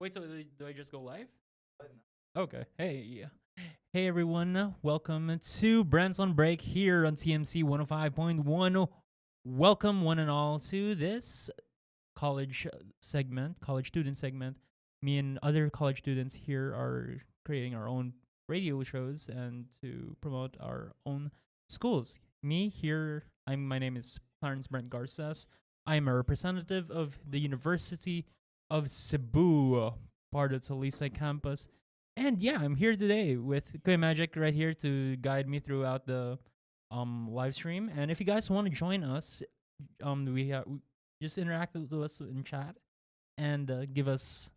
Wait, so do I just go live? Okay. Hey everyone. Welcome to Brent's on Break here on TMC 105.1. Welcome one and all to this college student segment. Me and other college students here are creating our own radio shows and to promote our own schools. Me here, my name is Clarence Brent Garces. I'm a representative of the University of Cebu, part of Talisay campus. And yeah, I'm here today with Kuya Magic right here to guide me throughout the live stream. And if you guys want to join us, we just interact with us in chat and give us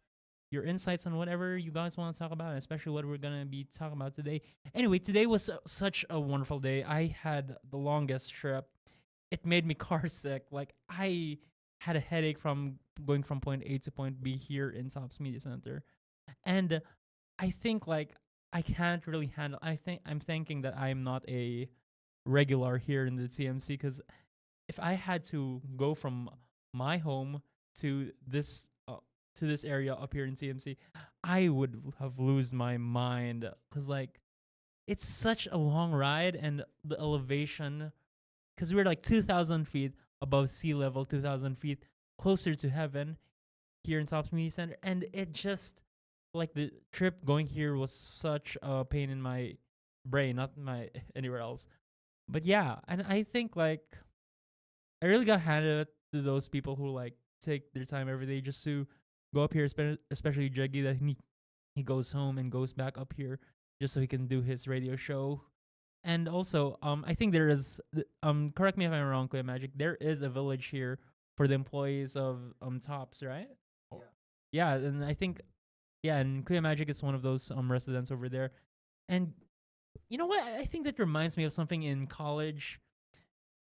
your insights on whatever you guys want to talk about, especially what we're gonna be talking about today. Anyway, today was such a wonderful day. I had the longest trip. It made me car sick. Like I had a headache from going from point A to point B here in Tops Media Center, and I think like I can't really handle. I'm thinking that I'm not a regular here in the TMC because if I had to go from my home to this area up here in TMC, I would have lose my mind because like it's such a long ride and the elevation because we're like 2,000 feet above sea level, 2,000 feet closer to heaven here in Tops Media Center, and it just like the trip going here was such a pain in my brain, not my anywhere else. But yeah, and I think like I really got handed it to those people who like take their time every day just to go up here, especially Juggy that he goes home and goes back up here just so he can do his radio show. And also, I think there is correct me if I'm wrong, Kuya Magic. There is a village here for the employees of Tops, right? Yeah, and I think yeah, and Kuya Magic is one of those residents over there. And you know what? I think that reminds me of something in college.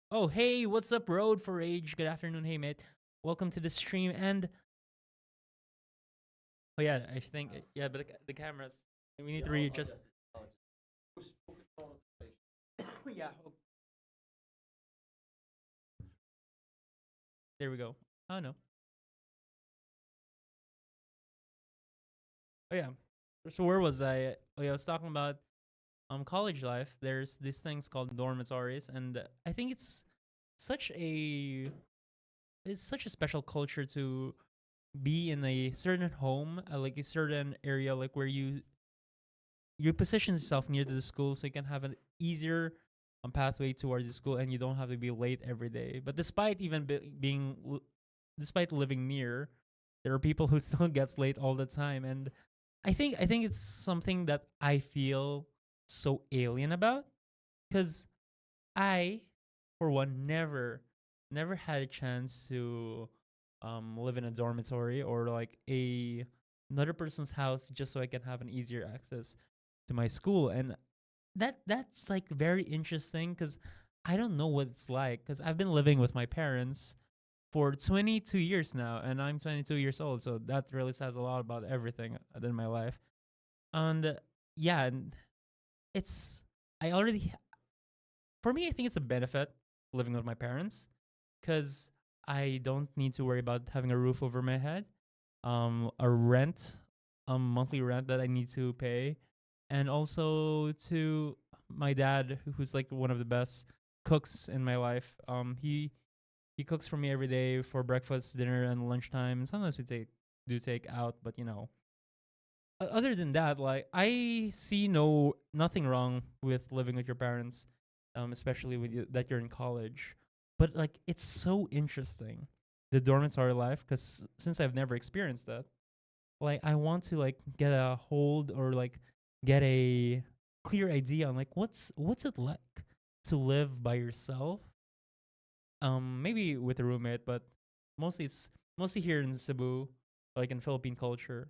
Oh, hey, what's up, Road for Rage? Good afternoon, hey mate. Welcome to the stream. And oh yeah, I think yeah, but the cameras we need to readjust. Yeah, there we go. Oh no. Oh yeah. So where was I? Oh yeah, I was talking about college life. There's these things called dormitories, and I think such a it's such a special culture to be in a certain home, like a certain area, like where you position yourself near to the school, so you can have an easier pathway towards the school, and you don't have to be late every day. But despite even despite living near, there are people who still gets late all the time, and I think it's something that I feel so alien about because I, for one, never had a chance to live in a dormitory or like another person's house just so I can have an easier access to my school. And that's like very interesting because I don't know what it's like because I've been living with my parents for 22 years now, and I'm 22 years old, so that really says a lot about everything in my life. And yeah, and it's I already for me, I think it's a benefit living with my parents because I don't need to worry about having a roof over my head, a rent, monthly rent that I need to pay, and also to my dad, who's like one of the best cooks in my life. He cooks for me every day for breakfast, dinner, and lunchtime. And sometimes we take out, but other than that, like I see nothing wrong with living with your parents, especially that you're in college. But like it's so interesting the dormitory life because since I've never experienced that, like I want to like get a hold or like get a clear idea on like what's it like to live by yourself. Maybe with a roommate, but it's mostly here in Cebu, like in Philippine culture.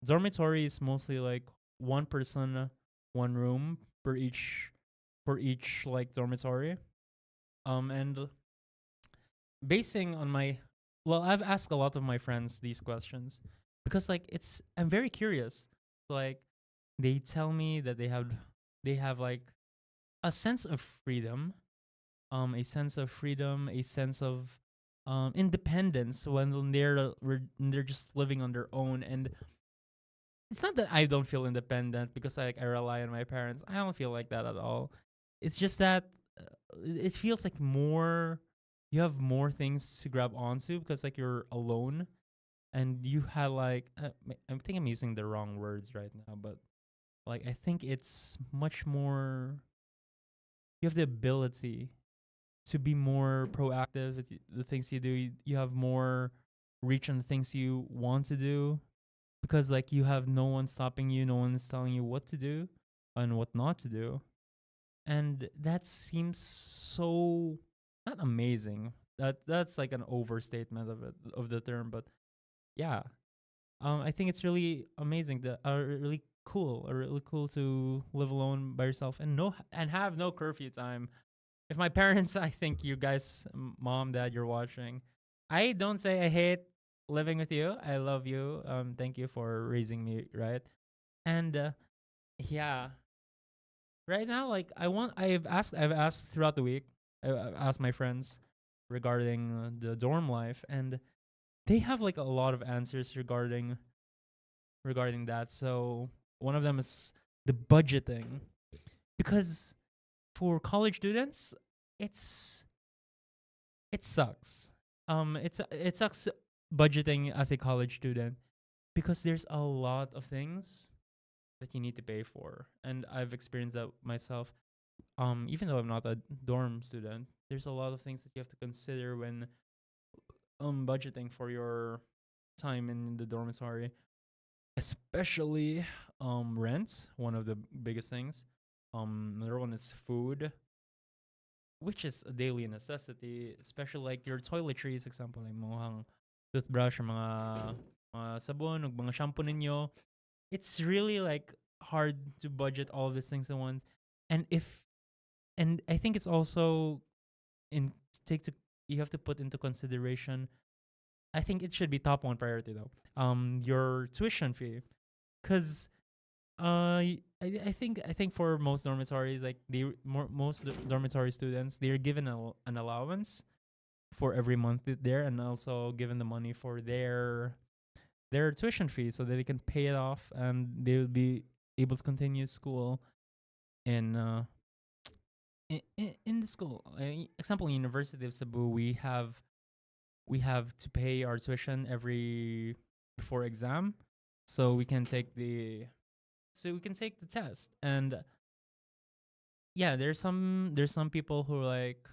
Dormitory is mostly like one person, one room per each like dormitory. And basing on my well, I've asked a lot of my friends these questions because like I'm very curious. Like they tell me that they have like a sense of freedom, a sense of independence when they're just living on their own. And it's not that I don't feel independent because like I rely on my parents. I don't feel like that at all. It's just that it feels like more you have more things to grab onto because like you're alone and you had like I think I'm using the wrong words right now, but like I think it's much more you have the ability to be more proactive with the things you do. You have more reach on the things you want to do because like you have no one stopping you, no one's telling you what to do and what not to do. And that seems so not amazing. That's like an overstatement of it of the term, but yeah. I think it's really amazing that really cool to live alone by yourself and no and have no curfew time. If my parents, I think you guys, mom, dad, you're watching, I don't say I hate living with you. I love you. Thank you for raising me right. And yeah, right now, like I've asked throughout the week. I've asked my friends regarding the dorm life, and they have like a lot of answers regarding that. So one of them is the budgeting because for college students, it's it sucks. It sucks budgeting as a college student because there's a lot of things that you need to pay for, and I've experienced that myself. Even though I'm not a dorm student, there's a lot of things that you have to consider when budgeting for your time in the dormitory, especially rent. One of the biggest things. Another one is food, which is a daily necessity, especially like your toiletries, example, like mohang toothbrush, or mga sabon, or mga shampoo ninyo. It's really like hard to budget all of these things at once. And if and I think it's also in take to you have to put into consideration. I think it should be top one priority though. Your tuition fee, because I think for most dormitories, like most dormitory students, they're given an allowance for every month there, and also given the money for their tuition fee, so that they can pay it off, and they will be able to continue school in in the school. Example, University of Cebu, we have to pay our tuition every before exam, so we can take the test. And yeah, there's some people who like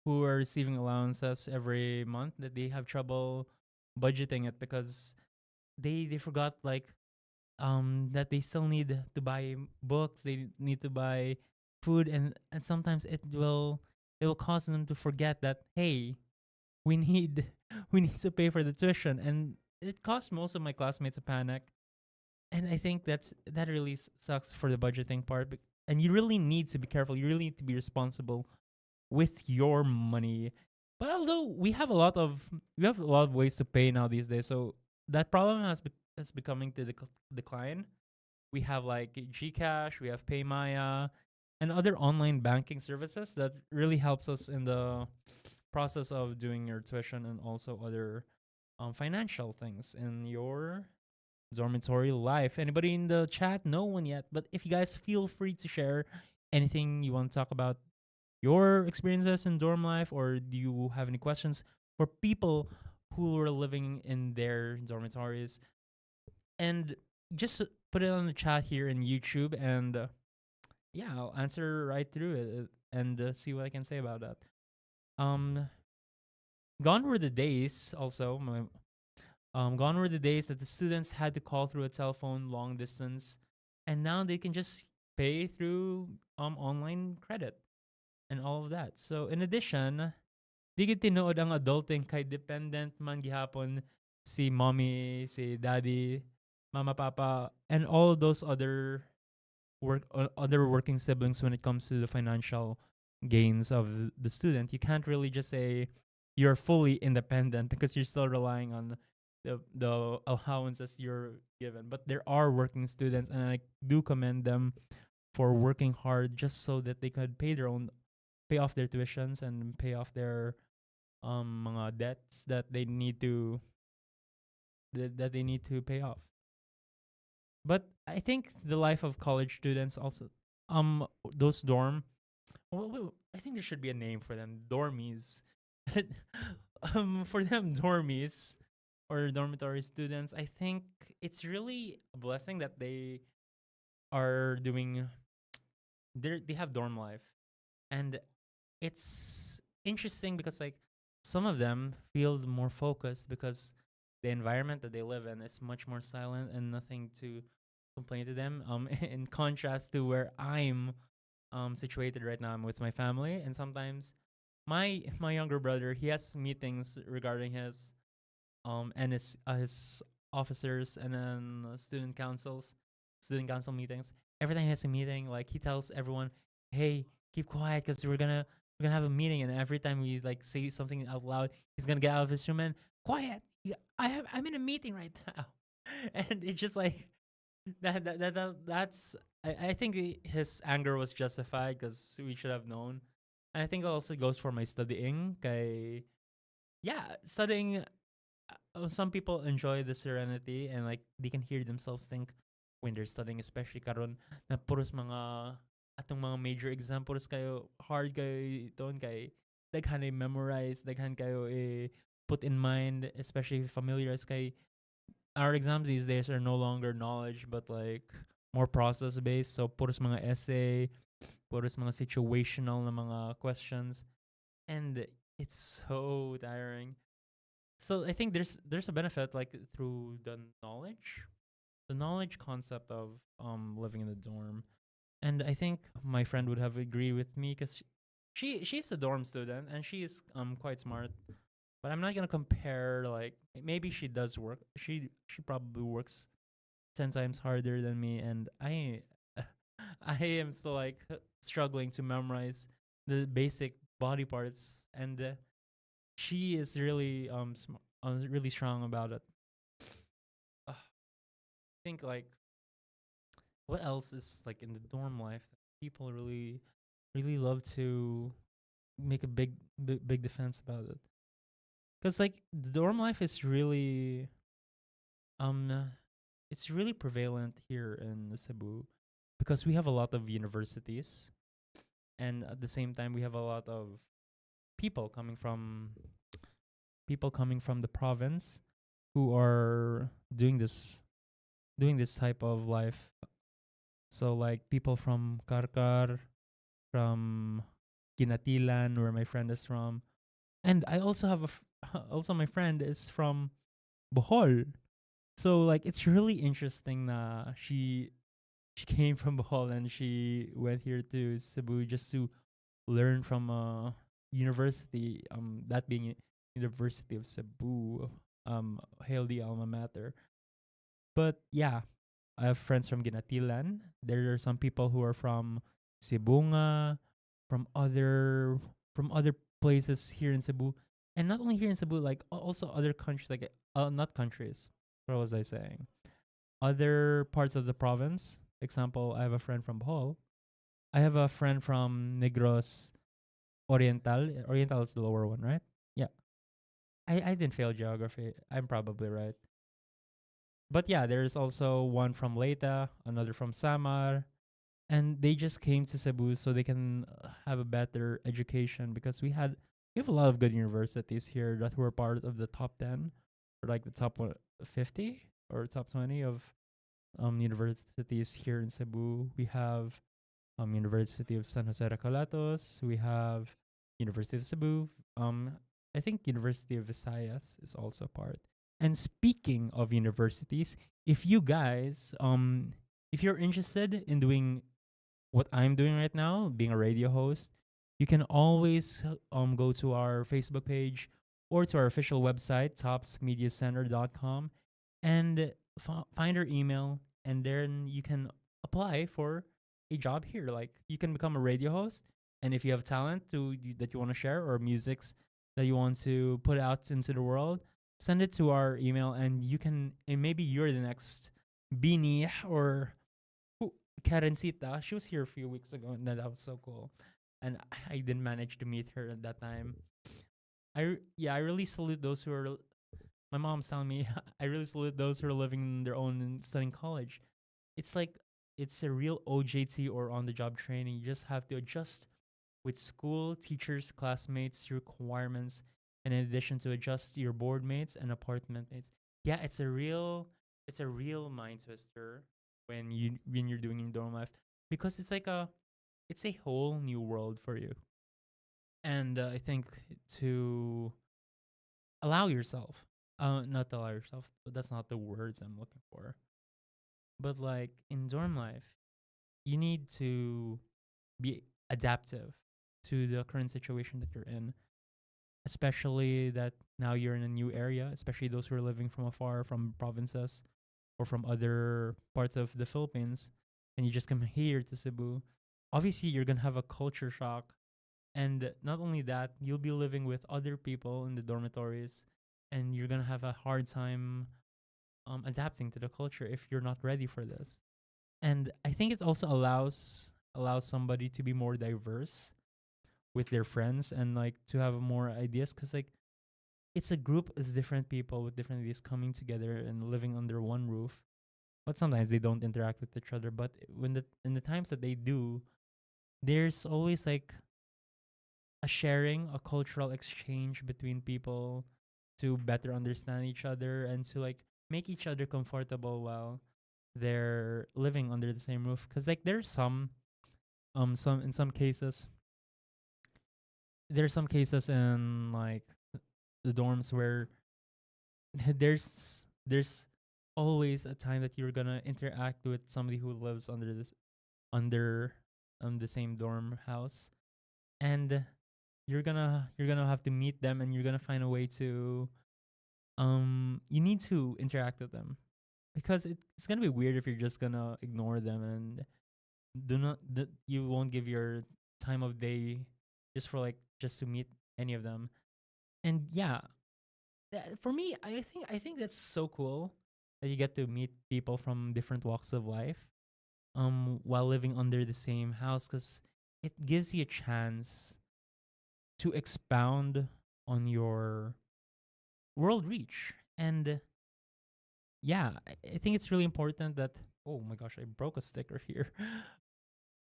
who are receiving allowances every month that they have trouble budgeting it because they forgot like that they still need to buy books, they need to buy food, and sometimes it will cause them to forget that, hey, we need we need to pay for the tuition. And it caused most of my classmates a panic. And I think that really sucks for the budgeting part. And you really need to be careful, you really need to be responsible with your money. But although we have a lot of ways to pay now these days, so that problem has becoming to decline. We have like Gcash, we have Paymaya, and other online banking services that really helps us in the process of doing your tuition and also other financial things in your dormitory life. Anybody in the chat? No one yet, but if you guys feel free to share anything you want to talk about your experiences in dorm life, or do you have any questions for people who are living in their dormitories? And just put it on the chat here in YouTube, and yeah, I'll answer right through it and see what I can say about that. Um, gone were the days. Also, gone were the days that the students had to call through a telephone long distance, and now they can just pay through online credit and all of that. So in addition, di gid tinuod ang adulting kay dependent man gihapon si mommy, si daddy, mama, papa, and all of those other working siblings when it comes to the financial gains of the student. You can't really just say you're fully independent because you're still relying on the allowances you're given. But there are working students, and I do commend them for working hard just so that they could pay off their tuitions and pay off their mga debts that they need to pay off. But I think the life of college students also, those dorm, well, I think there should be a name for them, dormies. For them, dormies or dormitory students, I think it's really a blessing that they are doing. They have dorm life, and it's interesting because like some of them feel more focused because the environment that they live in is much more silent and nothing to complain to them. In contrast to where I'm situated right now, I'm with my family, and sometimes my younger brother, he has meetings regarding and his officers, and then student council meetings. Every time he has a meeting, like he tells everyone, "Hey, keep quiet, because we're gonna have a meeting." And every time we like say something out loud, he's gonna get out of his room and quiet. I'm in a meeting right now, and it's just like that's. I think his anger was justified because we should have known. And I think it also goes for my studying. Kay, yeah, studying, some people enjoy the serenity and like they can hear themselves think when they're studying, especially karon na puros mga atong mga major exam puros kayo hard kayo iton kay daghan ay memorize, daghan kayo put in mind, especially familiarize kay our exams these days are no longer knowledge but like more process based. So puros mga essay, puros mga situational na mga questions, and it's so tiring. So I think there's a benefit like through the knowledge concept of living in the dorm. And I think my friend would have agree with me because she's a dorm student and she is quite smart. But I'm not gonna compare, like maybe she does work. She probably works 10 times harder than me, and I am still like struggling to memorize the basic body parts, and she is really really strong about it. I think like what else is like in the dorm life that people really love to make a big defense about it, because like the dorm life is really um it's really prevalent here in Cebu because we have a lot of universities, and at the same time we have a lot of people coming from the province who are doing this type of life. So like people from Karkar, from Kinatilan, where my friend is from, and I also have also my friend is from Bohol. So like it's really interesting that she came from Bohol and she went here to Cebu just to learn from a university. That being University of Cebu. Hail the alma mater. But yeah, I have friends from Ginatilan. There are some people who are from Sibunga, from other places here in Cebu, and not only here in Cebu, like also other countries, like not countries. What was I saying? Other parts of the province. Example, I have a friend from Bohol. I have a friend from Negros Oriental. Oriental is the lower one, right? Yeah. I didn't fail geography. I'm probably right. But yeah, there's also one from Leyte, another from Samar, and they just came to Cebu so they can have a better education because we have a lot of good universities here that were part of the top 10 or like the top 50 or top 20 of universities here in Cebu. We have University of San Jose Recolatos, we have University of Cebu, I think University of Visayas is also part. And speaking of universities, if you guys if you're interested in doing what I'm doing right now, being a radio host, you can always go to our Facebook page or to our official website, topsmediacenter.com, and find our email, and then you can apply for a job here. Like you can become a radio host, and if you have talent that you want to share or musics that you want to put out into the world, send it to our email, and and maybe you're the next Beanie or Karencita. She was here a few weeks ago, and that was so cool. And I didn't manage to meet her at that time. I really salute those who are. My mom's telling me I really salute those who are living their own and studying college. it's like it's a real OJT or on the job training. You just have to adjust with school, teachers, classmates, requirements, and in addition to adjust your board mates and apartment mates. Yeah, it's a real mind twister when you're doing your dorm life because it's a whole new world for you. And I think to allow yourself, not to allow yourself, but that's not the words I'm looking for. But like in dorm life, you need to be adaptive to the current situation that you're in, especially that now you're in a new area, especially those who are living from afar, from provinces or from other parts of the Philippines, and you just come here to Cebu. Obviously, you're gonna have a culture shock, and not only that, you'll be living with other people in the dormitories, and you're gonna have a hard time adapting to the culture if you're not ready for this. And I think it also allows somebody to be more diverse with their friends and like to have more ideas because like it's a group of different people with different ideas coming together and living under one roof, but sometimes they don't interact with each other. But when the in the times that they do, there's always like a sharing, a cultural exchange between people to better understand each other and to like make each other comfortable while they're living under the same roof. Because like there's some in some cases there's some cases in like the dorms where there's always a time that you're gonna interact with somebody who lives under the same dorm house, and you're gonna have to meet them, and you're gonna find a way to you need to interact with them because it's gonna be weird if you're just gonna ignore them and you won't give your time of day just for like just to meet any of them. And yeah, for me, I think that's so cool that you get to meet people from different walks of life while living under the same house because it gives you a chance to expound on your world reach. And yeah, I think it's really important that oh my gosh, I broke a sticker here.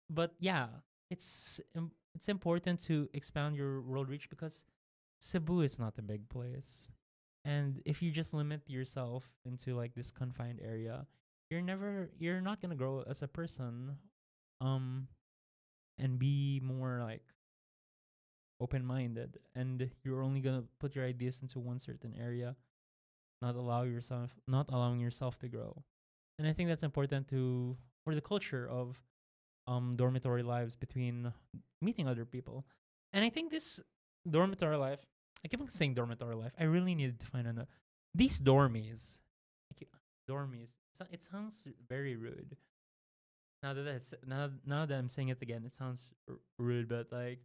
But yeah, it's important to expound your world reach because Cebu is not a big place. And if you just limit yourself into like this confined area, you're not going to grow as a person um and be more like open-minded, and you're only going to put your ideas into one certain area, not allowing yourself to grow. And I think that's important to for the culture of dormitory lives between meeting other people. And I think this dormitory life, I keep on saying dormitory life. I really needed to find another. These dormies, I keep, dormies. It sounds very rude. Now that I'm saying it again, it sounds rude. But like,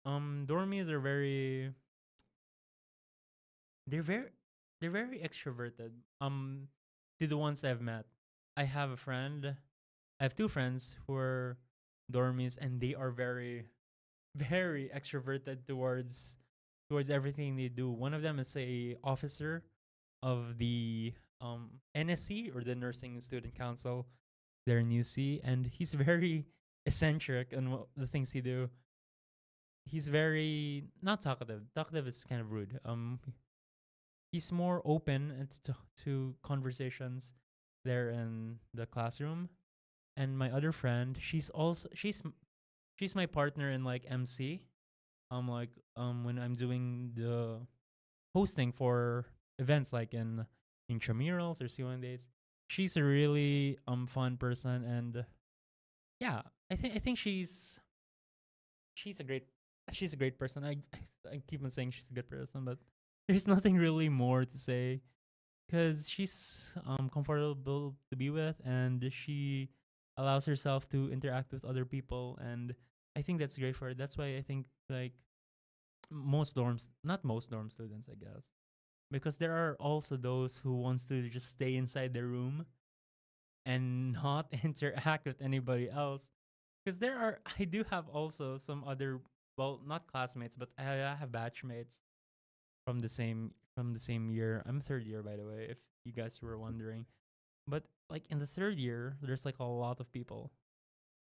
dormies are they're very they're very extroverted. To the ones I've met, I have a friend. I have two friends who are dormies, and they are very extroverted towards everything they do. One of them is a officer of the NSC or the Nursing Student Council there in UC, and he's very eccentric in the things he do. He's very not talkative. Talkative is kind of rude. He's more open and to conversations there in the classroom. And my other friend, she's my partner in like MC. Like when I'm doing the hosting for events like in intramurals or C1 days. She's a really fun person, and yeah, I think she's a great she's a great person. I keep on saying she's a good person, but there's nothing really more to say because she's comfortable to be with, and she allows herself to interact with other people, and I think that's great for her. That's why I think like most dorms, not most dorm students, I guess, because there are also those who wants to just stay inside their room and not interact with anybody else. Because I do have also some other, well, not classmates, but I have batchmates from the same year. I'm third year, by the way, if you guys were wondering. But like in the third year, there's like a lot of people.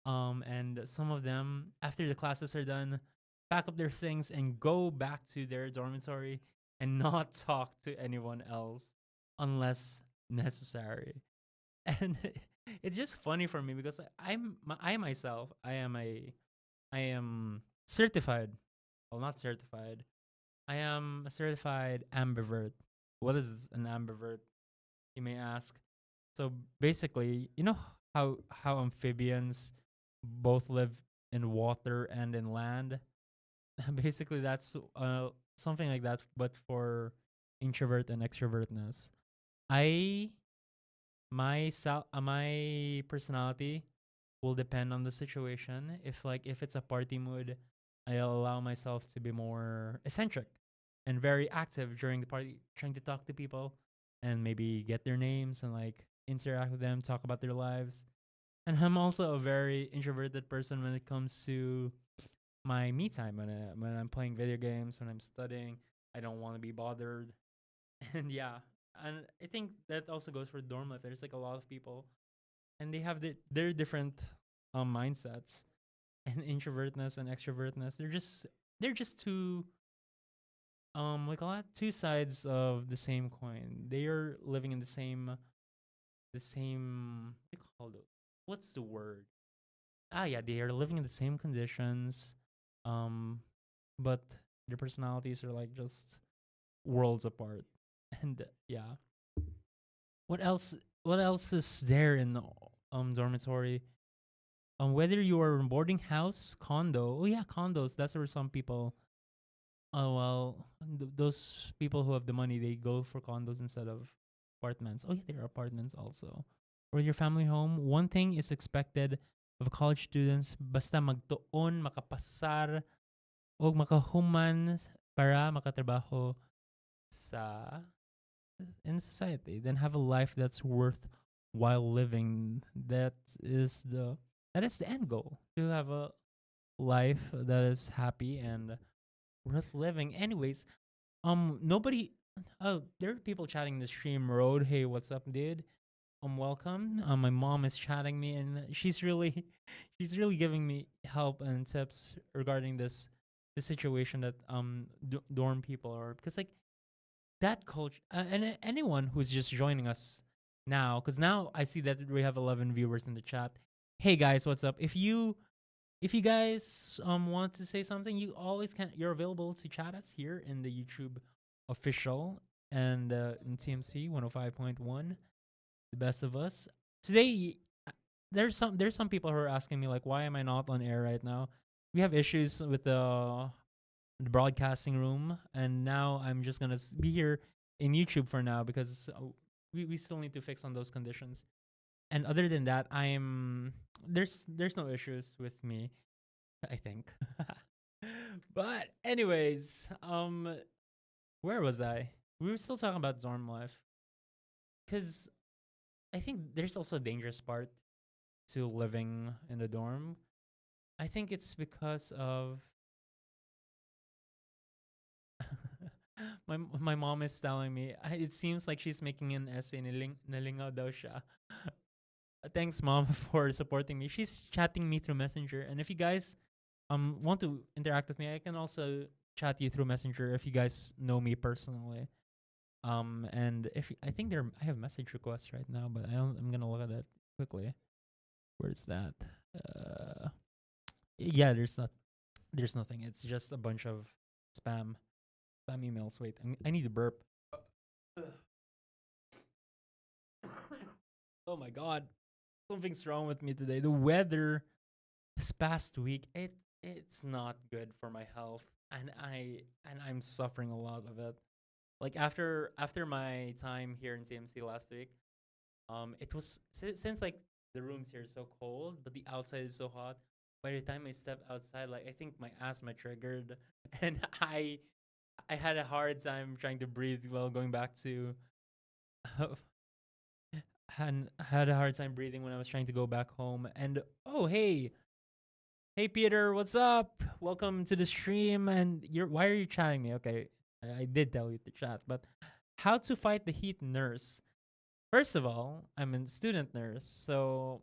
And some of them, after the classes are done, pack up their things and go back to their dormitory and not talk to anyone else unless necessary. And it's just funny for me because I myself I am certified. Well, not certified. I am a certified ambivert. What is an ambivert, you may ask? So basically, you know how amphibians both live in water and in land? Basically, that's something like that, but for introvert and extrovertness. I my personality will depend on the situation. If it's a party mood, I'll allow myself to be more eccentric and very active during the party, trying to talk to people and maybe get their names and like interact with them, talk about their lives. And I'm also a very introverted person when it comes to my me time when I'm playing video games, when I'm studying. I don't want to be bothered. And yeah, and I think that also goes for dorm life. There's like a lot of people and they have their different mindsets and introvertness and extrovertness. They're just two like a lot two sides of the same coin. They are living in the same what do you call it? What's the word? Ah yeah, they are living in the same conditions. Um but their personalities are like just worlds apart. And yeah. What else is there in the dormitory? Whether you are in boarding house, condo. Oh yeah, condos. That's where some people. Oh well, those people who have the money, they go for condos instead of apartments. Oh yeah, there are apartments also. Or your family home. One thing is expected of college students. Basta magtuon, makapasar, o makahuman para makatrabaho sa in society, then have a life that's worth while living. That is the end goal, to have a life that is happy and worth living. Anyways, nobody. Oh, there are people chatting in the stream. Road, hey, what's up, dude? Welcome. My mom is chatting me, and she's really, she's really giving me help and tips regarding the situation that dorm people are, because like that culture, and anyone who's just joining us now, because now I see that we have 11 viewers in the chat. Hey guys, what's up? If you guys want to say something, you always can. You're available to chat us here in the YouTube official and in TMC 105.1, the best of us. Today, there's some people who are asking me like, why am I not on air right now? We have issues with the broadcasting room, and now I'm just gonna be here in YouTube for now because we still need to fix on those conditions. And other than that, I'm there's no issues with me, I think. But anyways, where was I? We were still talking about dorm life because I think there's also a dangerous part to living in the dorm. I think it's because of my mom is telling me, it seems like she's making an essay, nalingaw daw siya. Thanks mom for supporting me. She's chatting me through Messenger, and if you guys want to interact with me, I can also chat you through Messenger if you guys know me personally. And if I think I have message requests right now, but I'm gonna look at it quickly. Where's that? Uh, yeah, there's nothing. It's just a bunch of spam emails. Wait, I need to burp. Oh my god, something's wrong with me today. The weather this past week, it's not good for my health, and I'm suffering a lot of it. Like after my time here in CMC last week, it was since like the rooms here are so cold, but the outside is so hot. By the time I step outside, like I think my asthma triggered, and I had a hard time trying to breathe while going back to had a hard time breathing when I was trying to go back home. And oh hey Peter, what's up? Welcome to the stream. And why are you chatting me? Okay, I did tell you to chat, but how to fight the heat, nurse? First of all, I'm a student nurse, so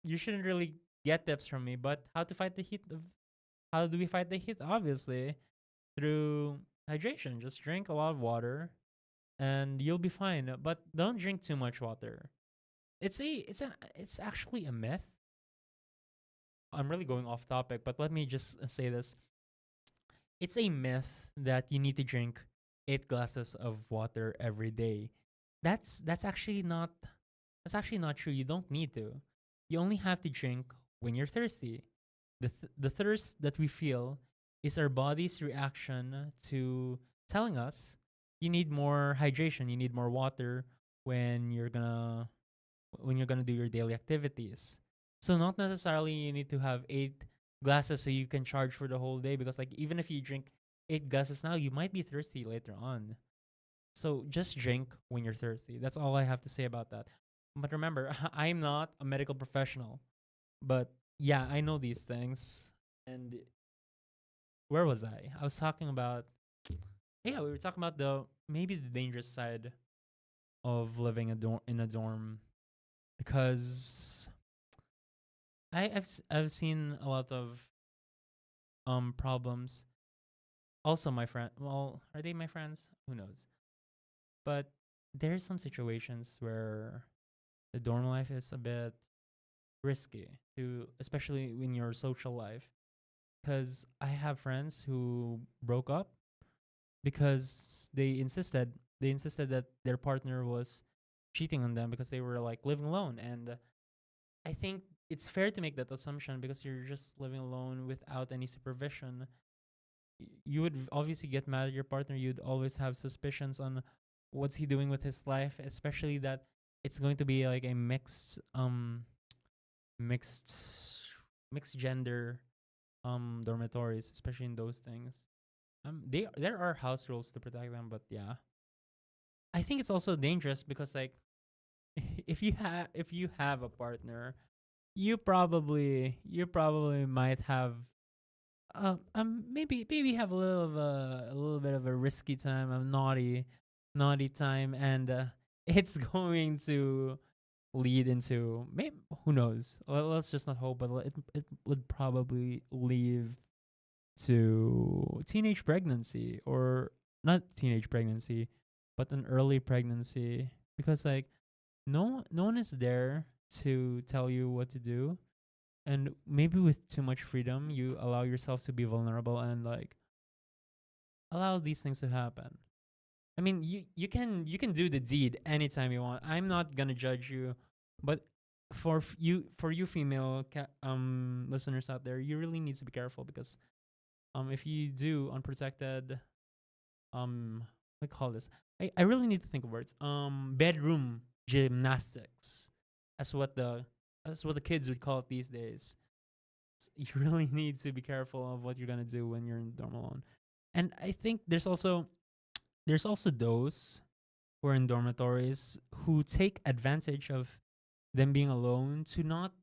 you shouldn't really get tips from me. But how to fight the heat? How do we fight the heat? Obviously, through hydration. Just drink a lot of water, and you'll be fine. But don't drink too much water. It's actually a myth. I'm really going off topic, but let me just say this. It's a myth that you need to drink 8 glasses of water every day. That's actually not true. You don't need to. You only have to drink when you're thirsty. The thirst that we feel is our body's reaction to telling us you need more hydration, you need more water when you're gonna do your daily activities. So not necessarily you need to have 8 glasses so you can charge for the whole day, because like even if you drink 8 glasses now, you might be thirsty later on. So just drink when you're thirsty. That's all I have to say about that. But remember, I'm not a medical professional. But yeah, I know these things. And where was I? I was talking about, yeah, we were talking about the maybe the dangerous side of living in a dorm, because I've seen a lot of problems. Also, my friend. Well, are they my friends? Who knows? But there's some situations where the dorm life is a bit risky to, especially in your social life. Because I have friends who broke up because they insisted that their partner was cheating on them because they were like living alone. And I think it's fair to make that assumption because you're just living alone without any supervision. You would obviously get mad at your partner. You'd always have suspicions on what's he doing with his life, especially that it's going to be like a mixed mixed gender dormitories, especially in those things. There are house rules to protect them, but yeah, I think it's also dangerous because like if you have a partner, you probably might have maybe have a little bit of a risky time, a naughty time, and it's going to lead into, maybe, who knows. Let's just not hope, but it would probably lead to teenage pregnancy, or not teenage pregnancy, but an early pregnancy, because like no one is there to tell you what to do, and maybe with too much freedom you allow yourself to be vulnerable and like allow these things to happen. I mean, you can do the deed anytime you want. I'm not gonna judge you, but for you female listeners out there, you really need to be careful, because if you do unprotected, what call this, I really need to think of words, bedroom gymnastics, that's what the kids would call it these days. You really need to be careful of what you're gonna do when you're in dorm alone. And I think there's also those who are in dormitories who take advantage of them being alone to not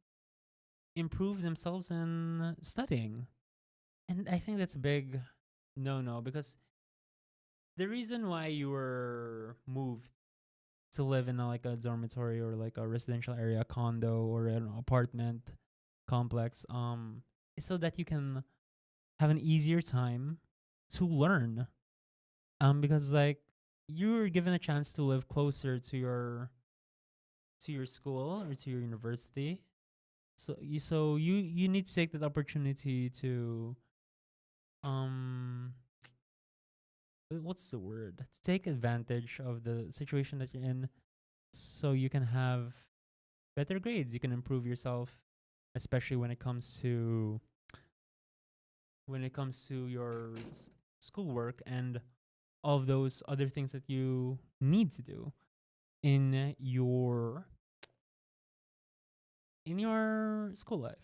improve themselves in studying. And I think that's a big no, because the reason why you were moved to live in like a dormitory or like a residential area, condo, or an apartment complex, is so that you can have an easier time to learn. Because like you were given a chance to live closer to your school or to your university. So you need to take that opportunity to um what's the word? To take advantage of the situation that you're in, so you can have better grades, you can improve yourself, especially when it comes to your schoolwork and all of those other things that you need to do in your school life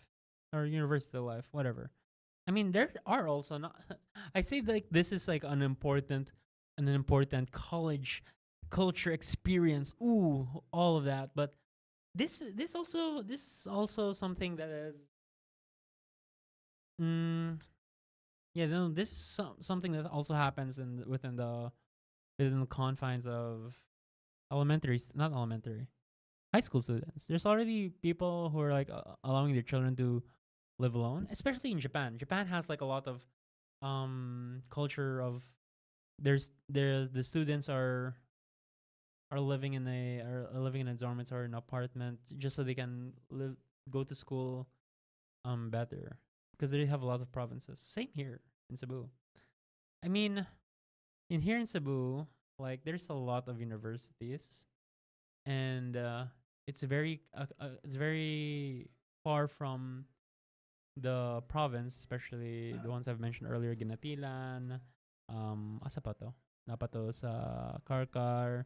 or university life, whatever. I mean, there are also not. I say like this is like an important college culture experience. Ooh, all of that. But this is also something that is. Mm, yeah, no, this is something that also happens within the confines of not elementary. high school students. There's already people who are like allowing their children to live alone, especially in Japan. Japan has like a lot of culture of there's the students are living in are living in a dormitory, an apartment, just so they can live go to school better because they have a lot of provinces. Same here in Cebu. I mean, in here in Cebu, like there's a lot of universities, and it's very far from the province, especially the ones I've mentioned earlier, Ginatilan, asa pa to? Napato sa Karkar,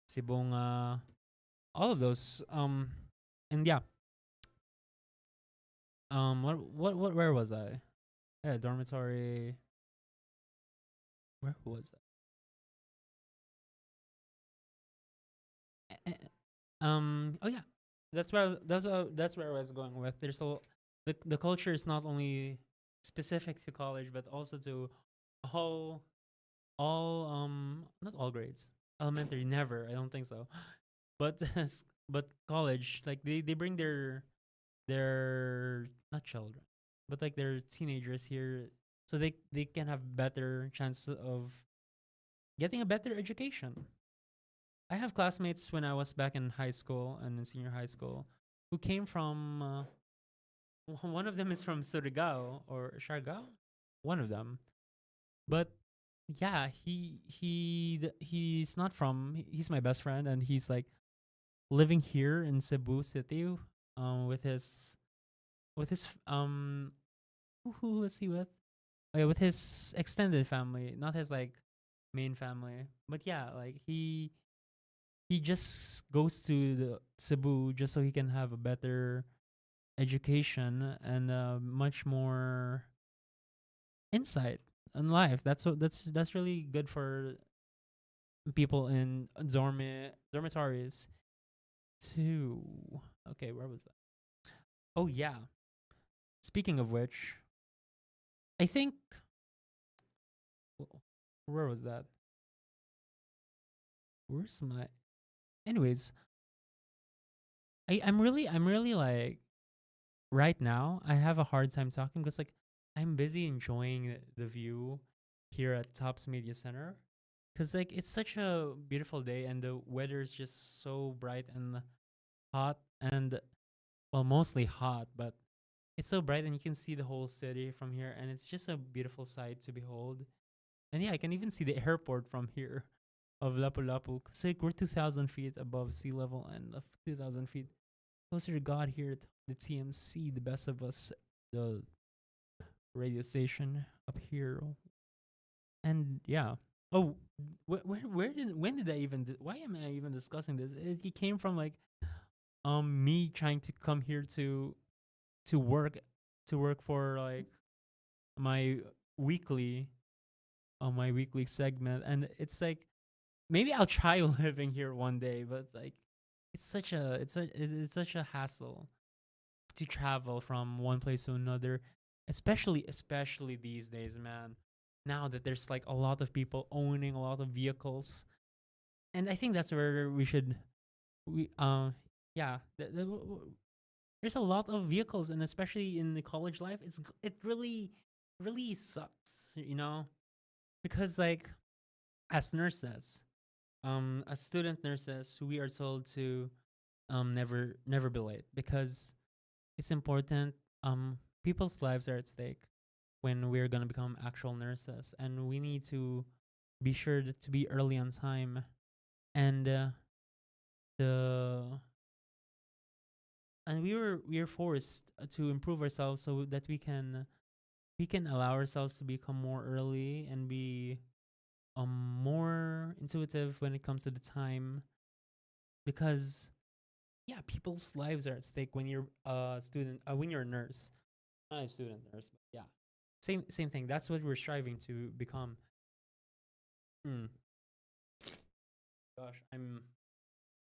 Sibunga, all of those. And yeah, what, where was I? Yeah, dormitory. Where was I? Oh yeah, that's where I was going with. The culture is not only specific to college, but also to all not all grades. Elementary, never. I don't think so. But but college, like they bring their not children, but like their teenagers here, so they can have better chance of getting a better education. I have classmates when I was back in high school and in senior high school who came from one of them is from Surigao or Siargao, one of them. But yeah, he's not from. He's my best friend, and he's like living here in Cebu City, with his who was he with? Oh, yeah, with his extended family, not his like main family. But yeah, like he just goes to the Cebu just so he can have a better education and much more insight in life. That's really good for people in dormitories too. Okay, where was that? Oh yeah. Speaking of which, I think where was that? Where's my? Anyways, I'm really like right now. I have a hard time talking because like I'm busy enjoying the view here at Tops Media Center because like it's such a beautiful day and the weather is just so bright and hot and well mostly hot, but it's so bright and you can see the whole city from here and it's just a beautiful sight to behold. And yeah, I can even see the airport from here of Lapu-Lapu. Cause like we're 2,000 feet above sea level and 2,000 feet closer to God here at the TMC, the best of us, the radio station up here. And yeah. Oh, when did I even? Why am I even discussing this? It came from like me trying to come here to work to work for like my weekly my weekly segment, and it's like maybe I'll try living here one day, but like it's such a hassle to travel from one place to another, especially these days, man. Now that there's like a lot of people owning a lot of vehicles, and I think that's where we should we yeah there's a lot of vehicles, and especially in the college life, it really sucks, you know, because like as nurses, as student nurses, we are told to never be late because it's important. People's lives are at stake when we're gonna become actual nurses, and we need to be sure to be early on time. And the and we were forced to improve ourselves so that we can allow ourselves to become more early and be more intuitive when it comes to the time because yeah, people's lives are at stake when you're a student, when you're a nurse, not a student nurse, but yeah, same thing. That's what we're striving to become. Hmm. Gosh,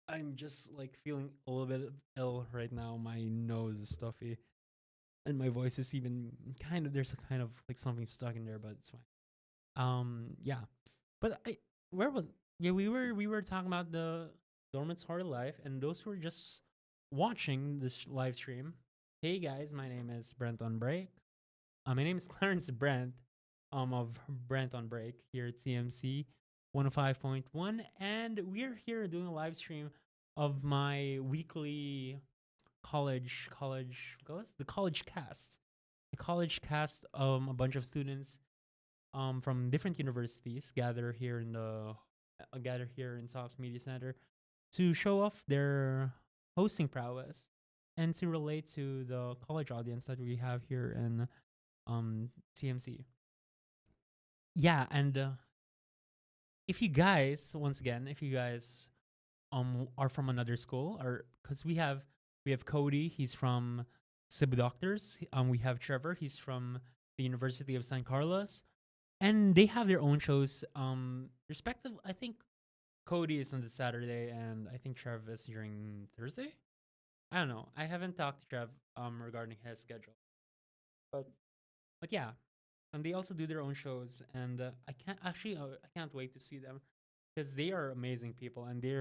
I'm just like feeling a little bit ill right now. My nose is stuffy, and my voice is even kind of there's a kind of like something stuck in there, but it's fine. Yeah, but I where was yeah we were talking about the Dormitory Life, and those who are just watching this live stream. Hey guys, my name is Brent on Break. My name is Clarence Brent, of Brent on Break here at TMC 105.1, and we're here doing a live stream of my weekly college, the college cast. The college cast, a bunch of students from different universities gather here in Sox Media Center to show off their hosting prowess and to relate to the college audience that we have here in TMC. Yeah, and if you guys, once again, if you guys are from another school, or because we have Cody, he's from Cebu Doctors. We have Trevor, he's from the University of San Carlos, and they have their own shows. Respective, I think Cody is on the Saturday, and I think Trev is during Thursday. I don't know. I haven't talked to Trev regarding his schedule, but yeah, and they also do their own shows, and I can't wait to see them because they are amazing people, and they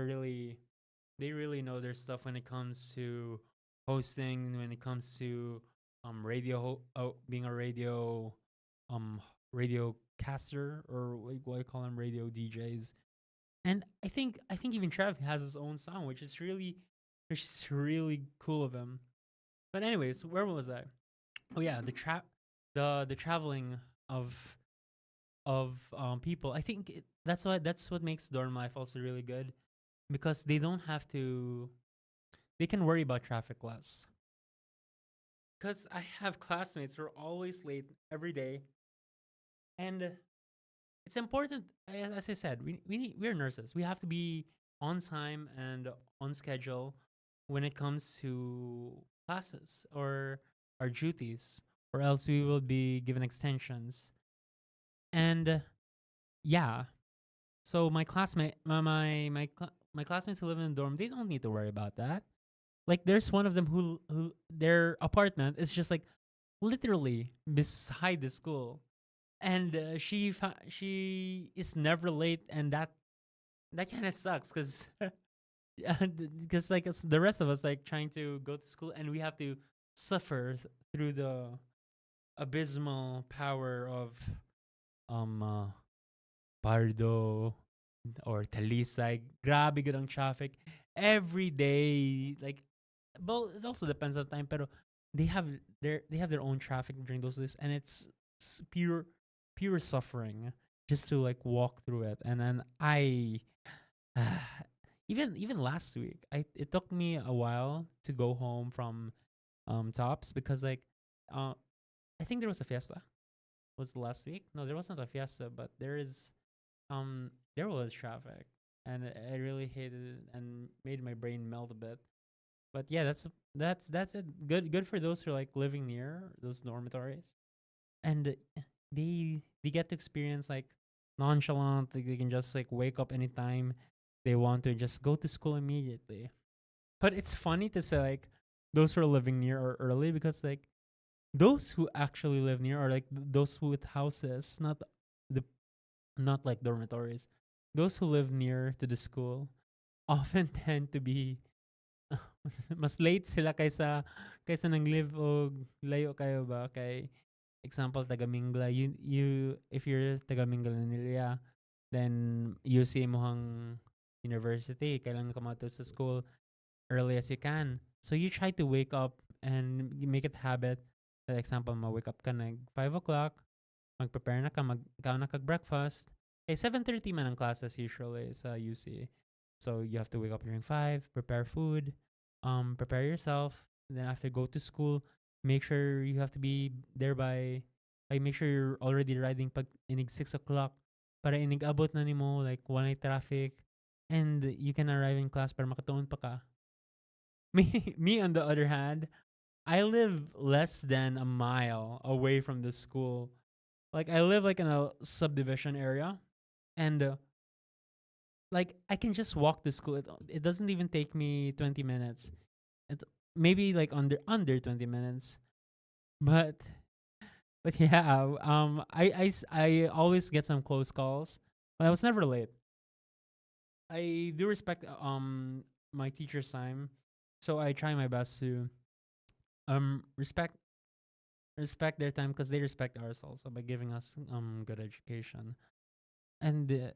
really know their stuff when it comes to hosting, when it comes to being a um radio caster, or what you call them, radio DJs. And I think even Trev has his own song, which is really cool of him. But anyways, where was I? Oh yeah, the traveling of people. I think that's what makes dorm life also really good, because they don't have to. They can worry about traffic less. Because I have classmates who are always late every day, and it's important. As I said, we're nurses. We have to be on time and on schedule when it comes to classes or our duties, or else we will be given extensions. And yeah, so my classmates who live in the dorm, they don't need to worry about that. Like, there's one of them who their apartment is just like literally beside the school, and she is never late, and that kind of sucks, because because like the rest of us, like, trying to go to school, and we have to suffer through the abysmal power of um uh, Pardo or Talisay. Grabe good ang traffic every day. Like, well, it also depends on time, pero they have their own traffic during those days, and it's pure suffering just to like walk through it. And then even last week, it took me a while to go home from Tops, because like uh I think there was a fiesta. Was it last week? No, there wasn't a fiesta, but there was traffic, and I really hated it and made my brain melt a bit. But yeah, that's it. Good for those who are like living near those dormitories, and they get to experience like nonchalant. Like, they can just like wake up anytime they want to, just go to school immediately. But it's funny to say, like, those who are living near are early, because like those who actually live near are like those who with houses, the not like dormitories. Those who live near to the school often tend to be mas late sila kaysa nang live o layo kayo ba, kay example taga Mingla. You if you're taga Mingla nila, then you see mo hang university, kailangan ka mato sa school early as you can. So you try to wake up and make it habit. For example, ma-wake up ka nag 5 o'clock, mag-prepare na ka, ikaw na kag-breakfast. Eh, 7:30 man ang classes usually sa UC. So you have to wake up during 5, prepare food, prepare yourself, and then after go to school, make sure you have to be there by, like, make sure you're already riding pag inig 6 o'clock para inig abot na nimo, like, walay traffic, and you can arrive in class para makatuon pa ka. Me on the other hand, I live less than a mile away from the school. Like, I live like in a subdivision area, and like, I can just walk to school. It doesn't even take me 20 minutes. It maybe like under 20 minutes. But yeah, I always get some close calls, but I was never late. I do respect my teacher's time, so I try my best to respect their time because they respect ours also by giving us good education. And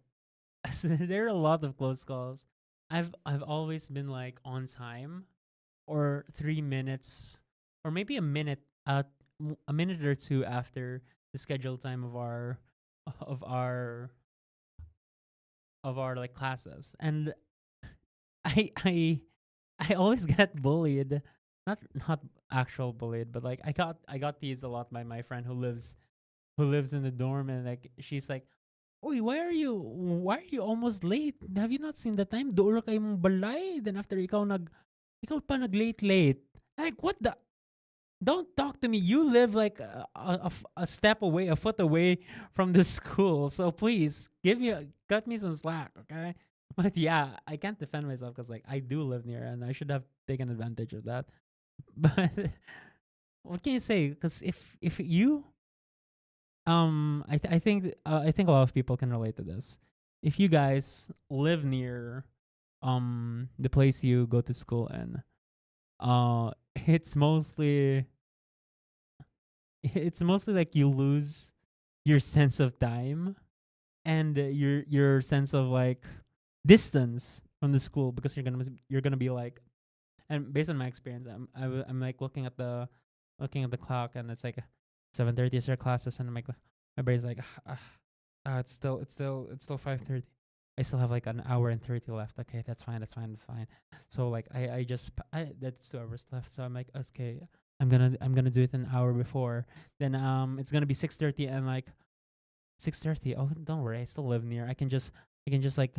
there are a lot of close calls. I've always been like on time or 3 minutes or maybe a minute or two after the scheduled time of our of our like classes. And I I I always get bullied. Not actual bullied, but like I got teased a lot by my friend who lives in the dorm, and like she's like, "Oy, why are you almost late? Have you not seen the time? Dulo kay mong balay. Then after ikaw pa nag late. Like what the don't talk to me. You live like a step away, a foot away from the school. So please cut me some slack, okay? But yeah, I can't defend myself because like I do live near and I should have taken advantage of that. But what can you say? Because if you I think a lot of people can relate to this. If you guys live near the place you go to school in, it's mostly like you lose your sense of time and your sense of like distance from the school because you're gonna be like, and based on my experience, I'm like looking at the clock and it's like 7:30 is our classes and I'm like my brain's like it's still 5:30. I still have like an hour and 30 left. Okay, that's fine. So like that's 2 hours left. So I'm like, okay, I'm gonna do it an hour before. Then it's gonna be 6:30 and like 6:30. Oh, don't worry, I still live near. I can just like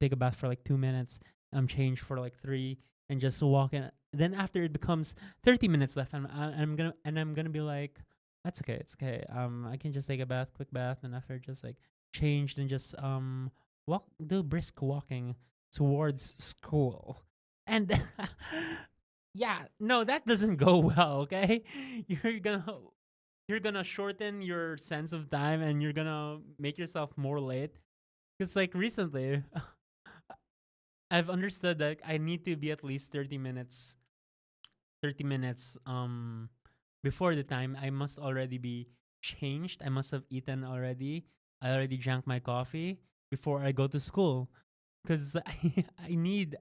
take a bath for like 2 minutes, change for like three, and just walk in. Then after it becomes 30 minutes left, I'm gonna be like, that's okay, it's okay. I can just take a bath, quick bath, and after just like change, then just do brisk walking towards school, and yeah, no, that doesn't go well. Okay, you're gonna you're gonna shorten your sense of time and you're gonna make yourself more late. Because like recently, I've understood that I need to be at least 30 minutes before the time. I must already be changed. I must have eaten already. I already drank my coffee before I go to school. Because I need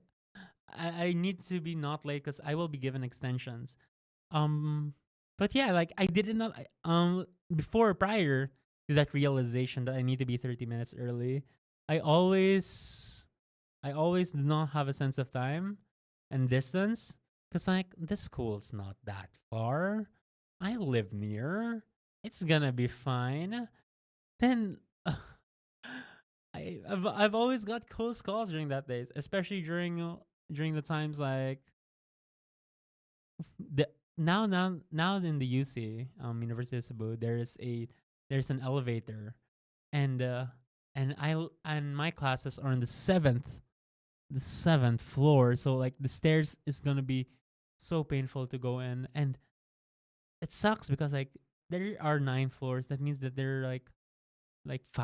to be not late because I will be given extensions. Um, but yeah, like I did not before prior to that realization that I need to be 30 minutes early. I always I always do not have a sense of time and distance because like the school's not that far. I live near. It's gonna be fine. Then I've always got close calls during that days, especially during the times like the now in the UC University of Cebu there's an elevator and and my classes are on the seventh floor, so like the stairs is gonna be so painful to go in, and it sucks because like there are 9 floors. That means that there are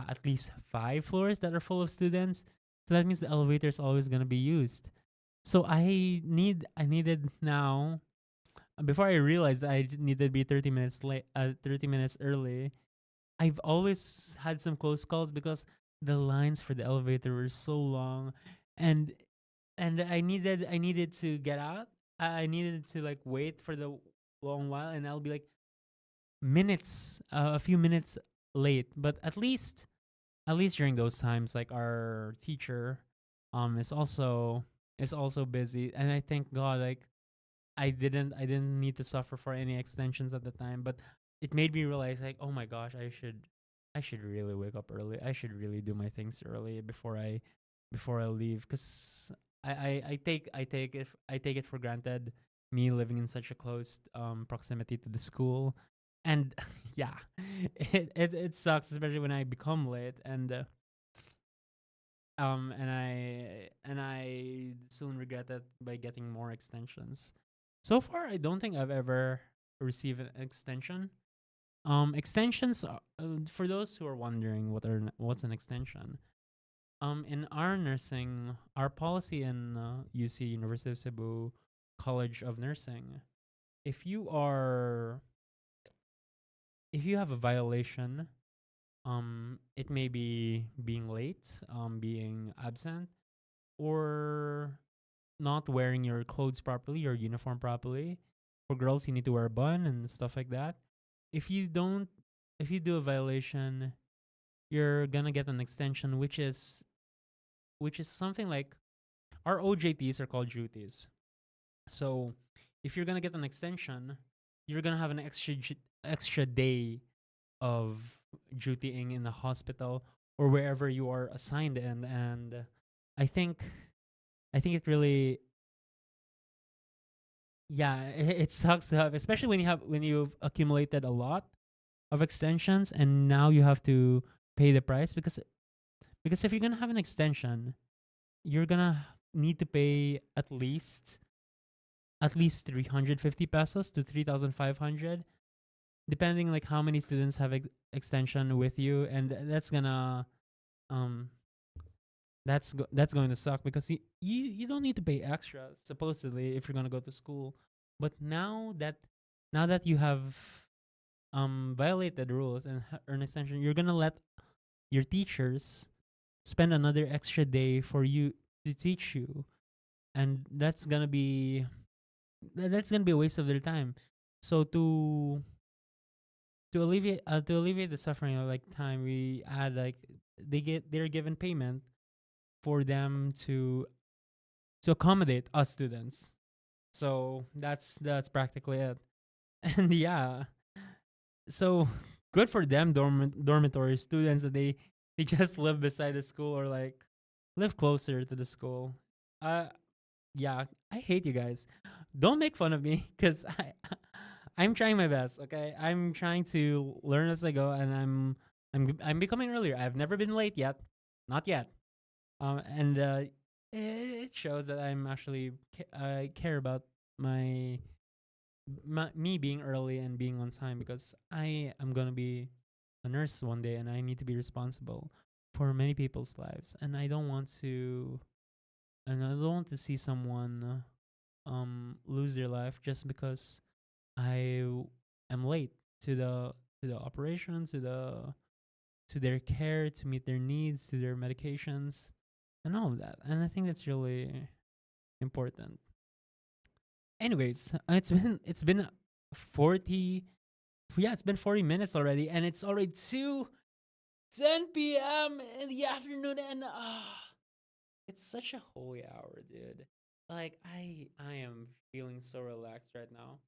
at least 5 floors that are full of students. So that means the elevator is always gonna be used. So I needed now before I realized that I needed to be 30 minutes late, 30 minutes early. I've always had some close calls because the lines for the elevator were so long, and I needed to get out. I needed to like wait for the long while, and I'll be like a few minutes late. But at least during those times, like our teacher, is also busy, and I thank God like I didn't need to suffer for any extensions at the time, but it made me realize like, oh my gosh, I should really wake up early. I should really do my things early before I leave cuz I take it for granted me living in such a close proximity to the school. And yeah, it sucks especially when I become late and I soon regret it by getting more extensions. So far, I don't think I've ever received an extension. Extensions are, for those who are wondering what's an extension. In our nursing, our policy in UC University of Cebu College of Nursing, if you are if you have a violation, it may be being late, being absent, or not wearing your clothes properly, your uniform properly. For girls, you need to wear a bun and stuff like that. If you don't, if you do a violation, you're gonna get an extension, which is something like our OJTs are called duties. So if you're gonna get an extension, you're gonna have an extra day of dutying in the hospital or wherever you are assigned in, and I think I think it really, yeah, it sucks to have, especially when you've accumulated a lot of extensions and now you have to pay the price because if you're gonna have an extension, you're gonna need to pay at least 350 pesos to 3,500, depending like how many students have extension with you, and that's gonna um that's going to suck because you don't need to pay extra supposedly if you're going to go to school, but now that you have violated the rules and earn extension, you're going to let your teachers spend another extra day for you to teach you, and that's going to be a waste of their time. So to alleviate the suffering of like time, we add like they're given payment for them to accommodate us students. So that's practically it. And yeah, so good for them, dormitory students, that they just live beside the school or like live closer to the school. Uh, yeah, I hate you guys. Don't make fun of me because I'm trying my best. Okay, I'm trying to learn as I go, and I'm becoming earlier. I've never been late yet, not yet. And it shows that I'm actually I care about my, me being early and being on time, because I am gonna be a nurse one day and I need to be responsible for many people's lives, and I don't want to see someone lose their life just because I am late to the operation, to their care, to meet their needs, to their medications, and all of that. And I think that's really important. Anyways, it's been 40, yeah, it's been 40 minutes already, and it's already 2:10 p.m. in the afternoon, and it's such a holy hour, dude. Like I am feeling so relaxed right now.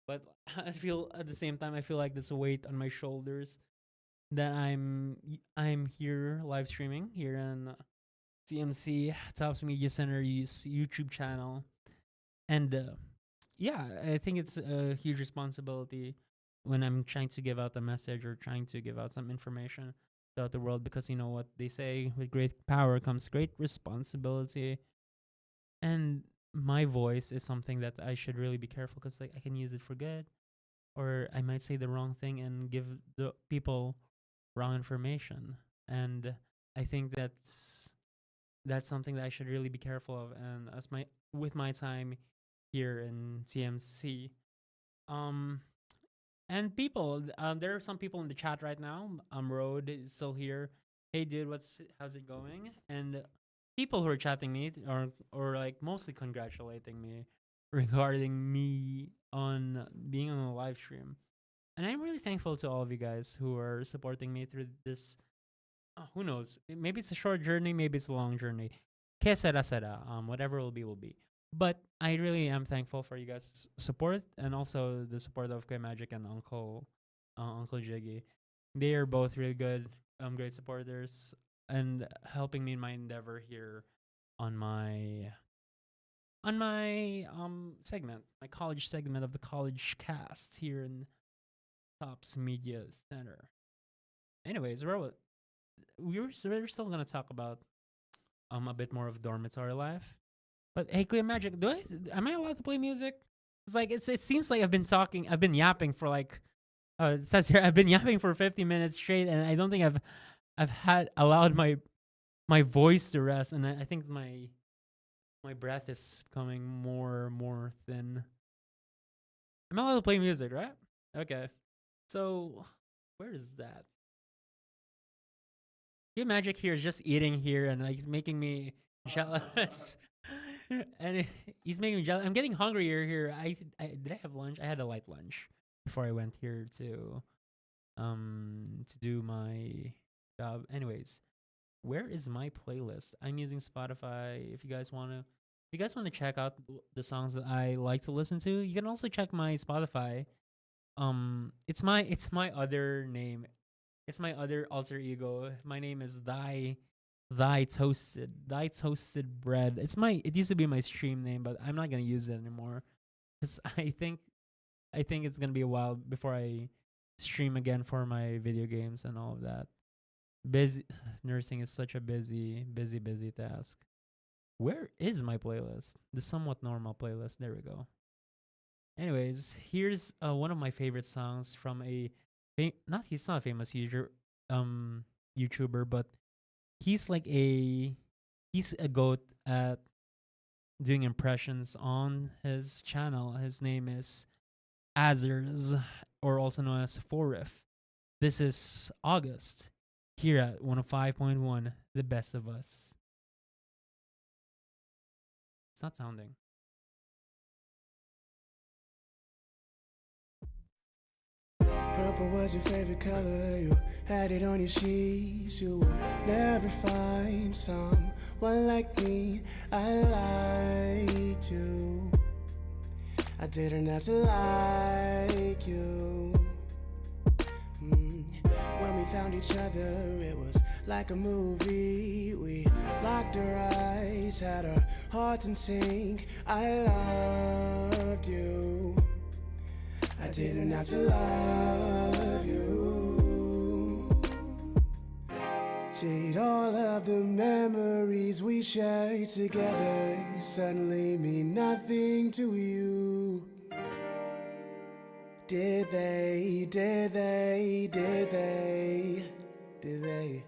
But I feel at the same time I feel like there's a weight on my shoulders that I'm here live streaming here in TMC Tops Media Center YouTube channel, and yeah, I think it's a huge responsibility when I'm trying to give out a message or trying to give out some information throughout the world, because you know what they say, with great power comes great responsibility, and my voice is something that I should really be careful, because like I can use it for good, or I might say the wrong thing and give the people wrong information. And I think that's something that I should really be careful of. And as my with my time here in CMC, um, and people, there are some people in the chat right now. Road is still here. Hey, dude, how's it going? And people who are chatting me or like mostly congratulating me regarding me on being on a live stream. And I'm really thankful to all of you guys who are supporting me through this. Who knows? Maybe it's a short journey, maybe it's a long journey. Que sera sera. Whatever will be will be. But I really am thankful for you guys' support, and also the support of Kuya Magic and Uncle Jiggy. They are both really good, great supporters, and helping me in my endeavor here on my segment, my college segment of the college cast here in Tops Media Center. Anyways, we're still gonna talk about a bit more of dormitory life. But hey, Kuya Magic, am I allowed to play music? It's like it seems like I've been yapping for like it says here I've been yapping for 50 minutes straight, and I don't think I've had allowed my my voice to rest, and I think my breath is becoming more thin. I'm allowed to play music, right? Okay. So where is that? Your magic here is just eating here and like he's making me jealous. and he's making me jealous. I'm getting hungrier here. I did I have lunch? I had a light lunch before I went here to do my job. Anyways, where is my playlist? I'm using Spotify. If you guys want to check out the songs that I like to listen to, you can also check my Spotify. It's my other name. It's my other alter ego. My name is Thy Toasted Bread. It used to be my stream name, but I'm not gonna use it anymore because I think it's gonna be a while before I stream again for my video games and all of that. Busy nursing is such a busy task. Where is my playlist? The somewhat normal playlist. There we go. Anyways, here's one of my favorite songs from not he's not a famous YouTuber, but he's like he's a goat at doing impressions on his channel. His name is Azers, or also known as Forif. This is August here at 105.1, The Best of Us. It's not sounding. Purple was your favorite color, you had it on your sheets. You will never find someone like me. I liked you, I didn't have to like you. When we found each other, it was like a movie. We locked our eyes, had our hearts in sync. I loved you, I didn't have to love you. Did all of the memories we shared together suddenly mean nothing to you? Did they, did they, did they, did they?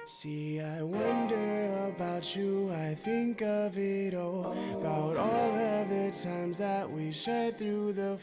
See, I wonder about you, I think of it all, about all of the times that we shared through the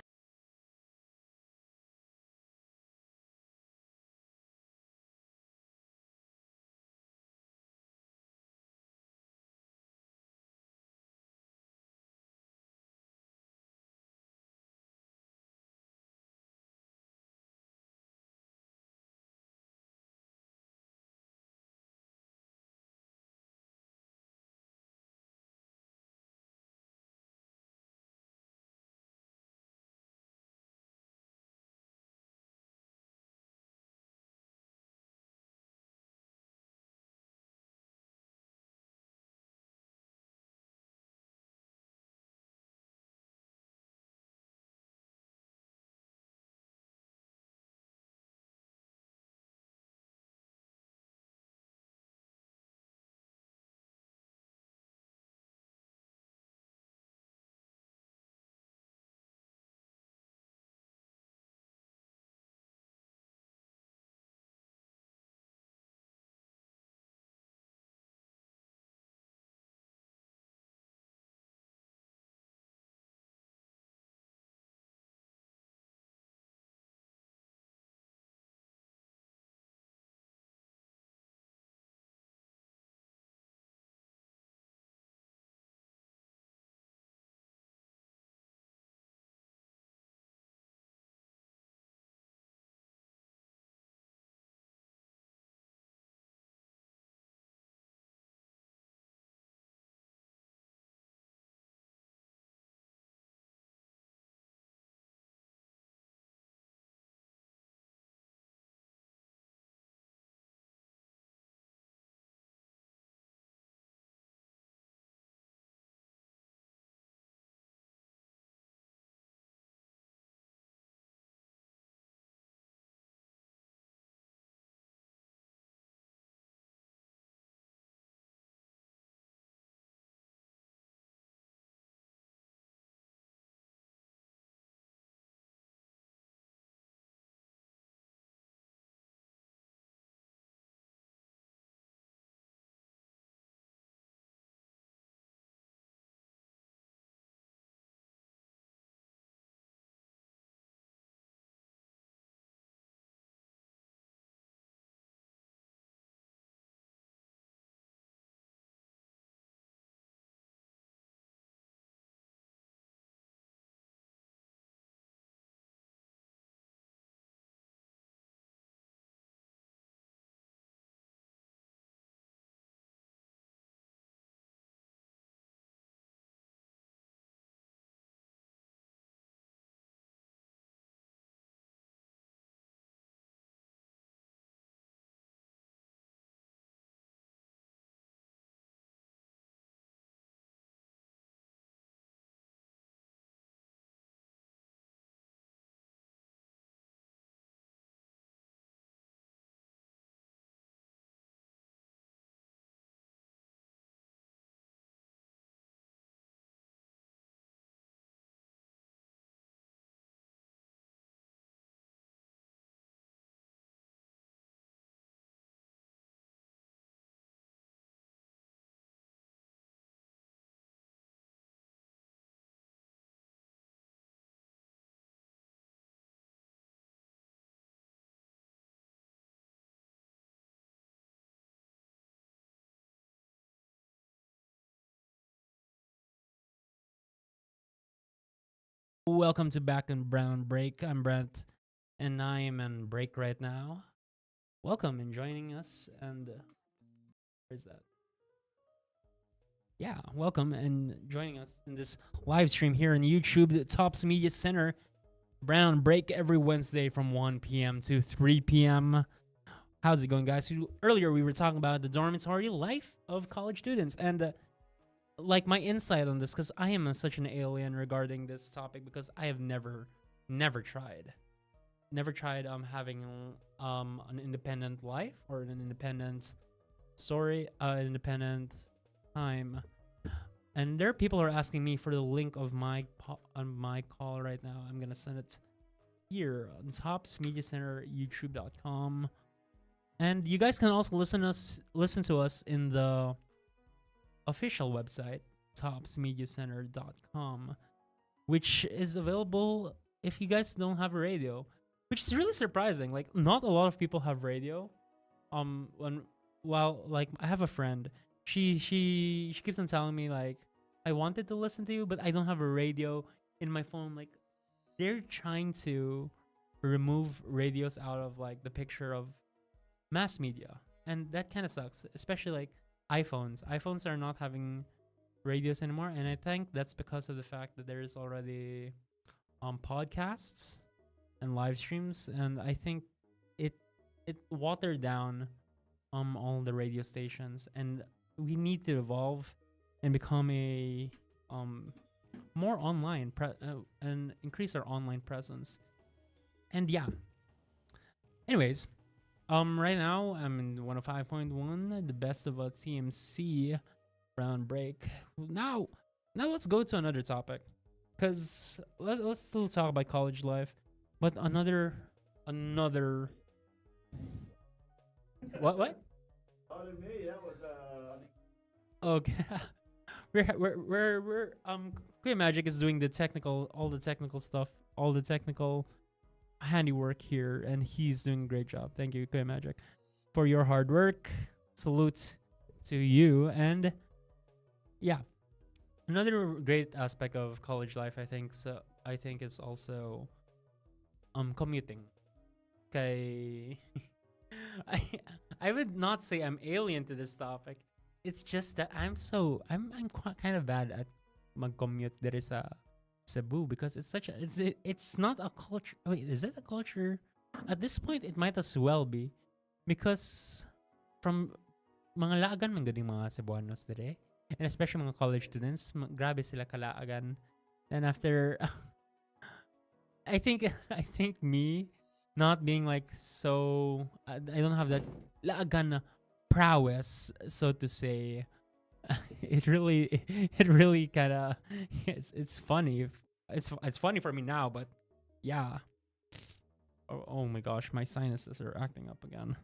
Welcome to Back in Brown Break. I'm Brent, and I am on break right now. Welcome and joining us. And where's that? Yeah, welcome and joining us in this live stream here on YouTube, the Tops Media Center. Brown Break every Wednesday from 1 p.m. to 3 p.m. How's it going, guys? Earlier we were talking about the dormitory life of college students, and like my insight on this, because I am such an alien regarding this topic, because I have never tried having an independent life or an independent story, an independent time. And there are people who are asking me for the link of on my call right now. I'm gonna send it here on Tops Media Center, YouTube.com. And you guys can also listen to us in the official website, topsmediacenter.com, which is available if you guys don't have a radio, which is really surprising. Like, not a lot of people have radio. Like, I have a friend. She keeps on telling me, like, I wanted to listen to you, but I don't have a radio in my phone. Like, they're trying to remove radios out of like the picture of mass media, and that kind of sucks. Especially like iPhones. iPhones are not having radios anymore, and I think that's because of the fact that there is already podcasts and live streams, and I think it watered down all the radio stations, and we need to evolve and become a more online and increase our online presence. And yeah. Anyways, right now I'm in 105.1, the best of a TMC round break. Now let's go to another topic, because let's still talk about college life, but another what? Pardon me, that was Okay. we're Queer Magic is doing all the technical stuff, all the technical handiwork here, and he's doing a great job. Thank you, Queer Magic, for your hard work. Salute to you. And yeah, another great aspect of college life, I think is also commuting. Okay. I I would not say I'm alien to this topic. It's just that I'm kind of bad at mag-commute there sa Cebu, because it's not a culture. Wait, is it a culture? At this point, it might as well be, because from mga laagan man gading mga Cebuanos dire, and especially mga college students, grabe sila kalaagan. And after I think me not being like so, I don't have that laagan prowess, so to say. It really kind of it's funny. It's funny for me now, but yeah. Oh my gosh, my sinuses are acting up again.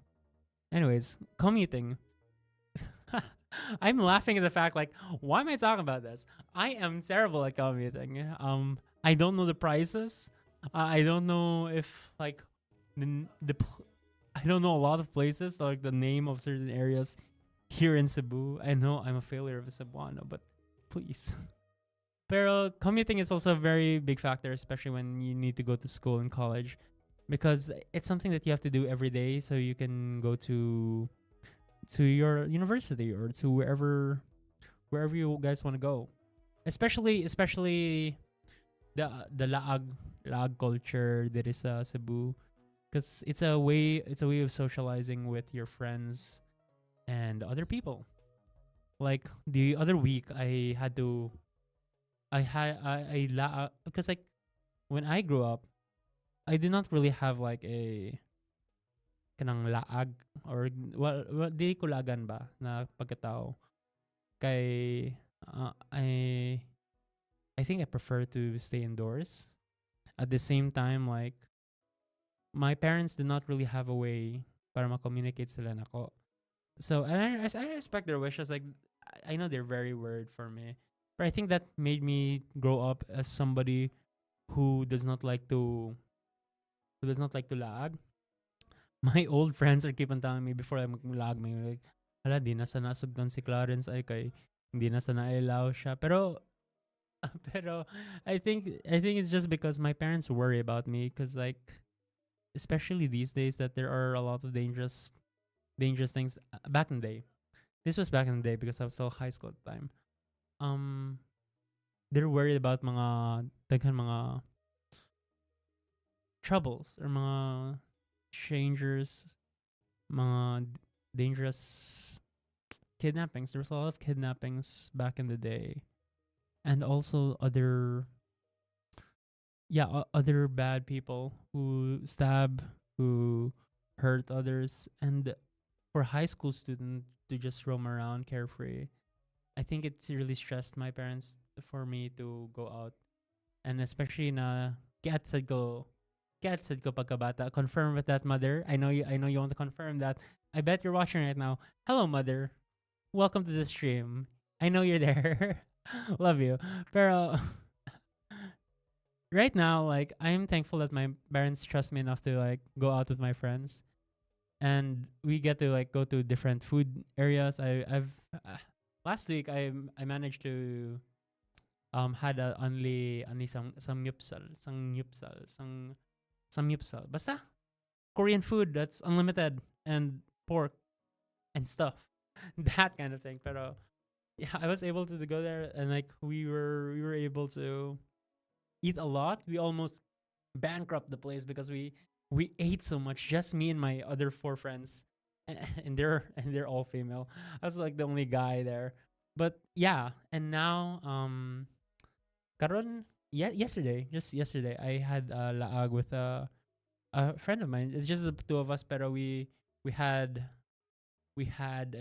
Anyways, commuting. I'm laughing at the fact, like, why am I talking about this? I am terrible at commuting. I don't know the prices. I don't know if like I don't know a lot of places, like the name of certain areas here in Cebu. I know I'm a failure of a Cebuano, but please. Pero commuting is also a very big factor, especially when you need to go to school and college, because it's something that you have to do every day, so you can go to your university or to wherever you guys want to go. Especially the laag culture that is Cebu, because it's a way of socializing with your friends and other people. Like the other week, because like when I grew up, I did not really have like a kanang laag, or di ko lagan ba na pagkatao. Kay I think I prefer to stay indoors. At the same time, like my parents did not really have a way para ma-communicate sila nako. So, and I respect their wishes. Like, I know they're very worried for me, but I think that made me grow up as somebody who does not like to lag. My old friends are keep on telling me before I mag-lag, may like, hala, di na sa nasugdan si Clarence ay kay hindi na sa nailaw siya. Pero Pero I think it's just because my parents worry about me because like especially these days that there are a lot of dangerous things back in the day. This was back in the day because I was still high school at the time. Um, they're worried about mga daghan mga troubles or mga strangers, mga dangerous kidnappings. There was a lot of kidnappings back in the day, and also other bad people who stab, who hurt others, and for a high school student to just roam around carefree. I think it's really stressed my parents for me to go out, and especially na get said go pagkabata. Confirm with that, mother. I know you want to confirm that. I bet you're watching right now. Hello, mother. Welcome to the stream. I know you're there. Love you. Pero right now, like I'm thankful that my parents trust me enough to like go out with my friends, and we get to like go to different food areas. I've last week I managed to had a only samgyupsal. Basta Korean food that's unlimited and pork and stuff. That kind of thing. Pero yeah, I was able to go there and like we were able to eat a lot. We almost bankrupt the place because we ate so much. Just me and my other four friends, and they're all female. I was like the only guy there. But yeah, and now karon yeah yesterday just yesterday I had laag with a friend of mine. It's just the two of us, pero we had we went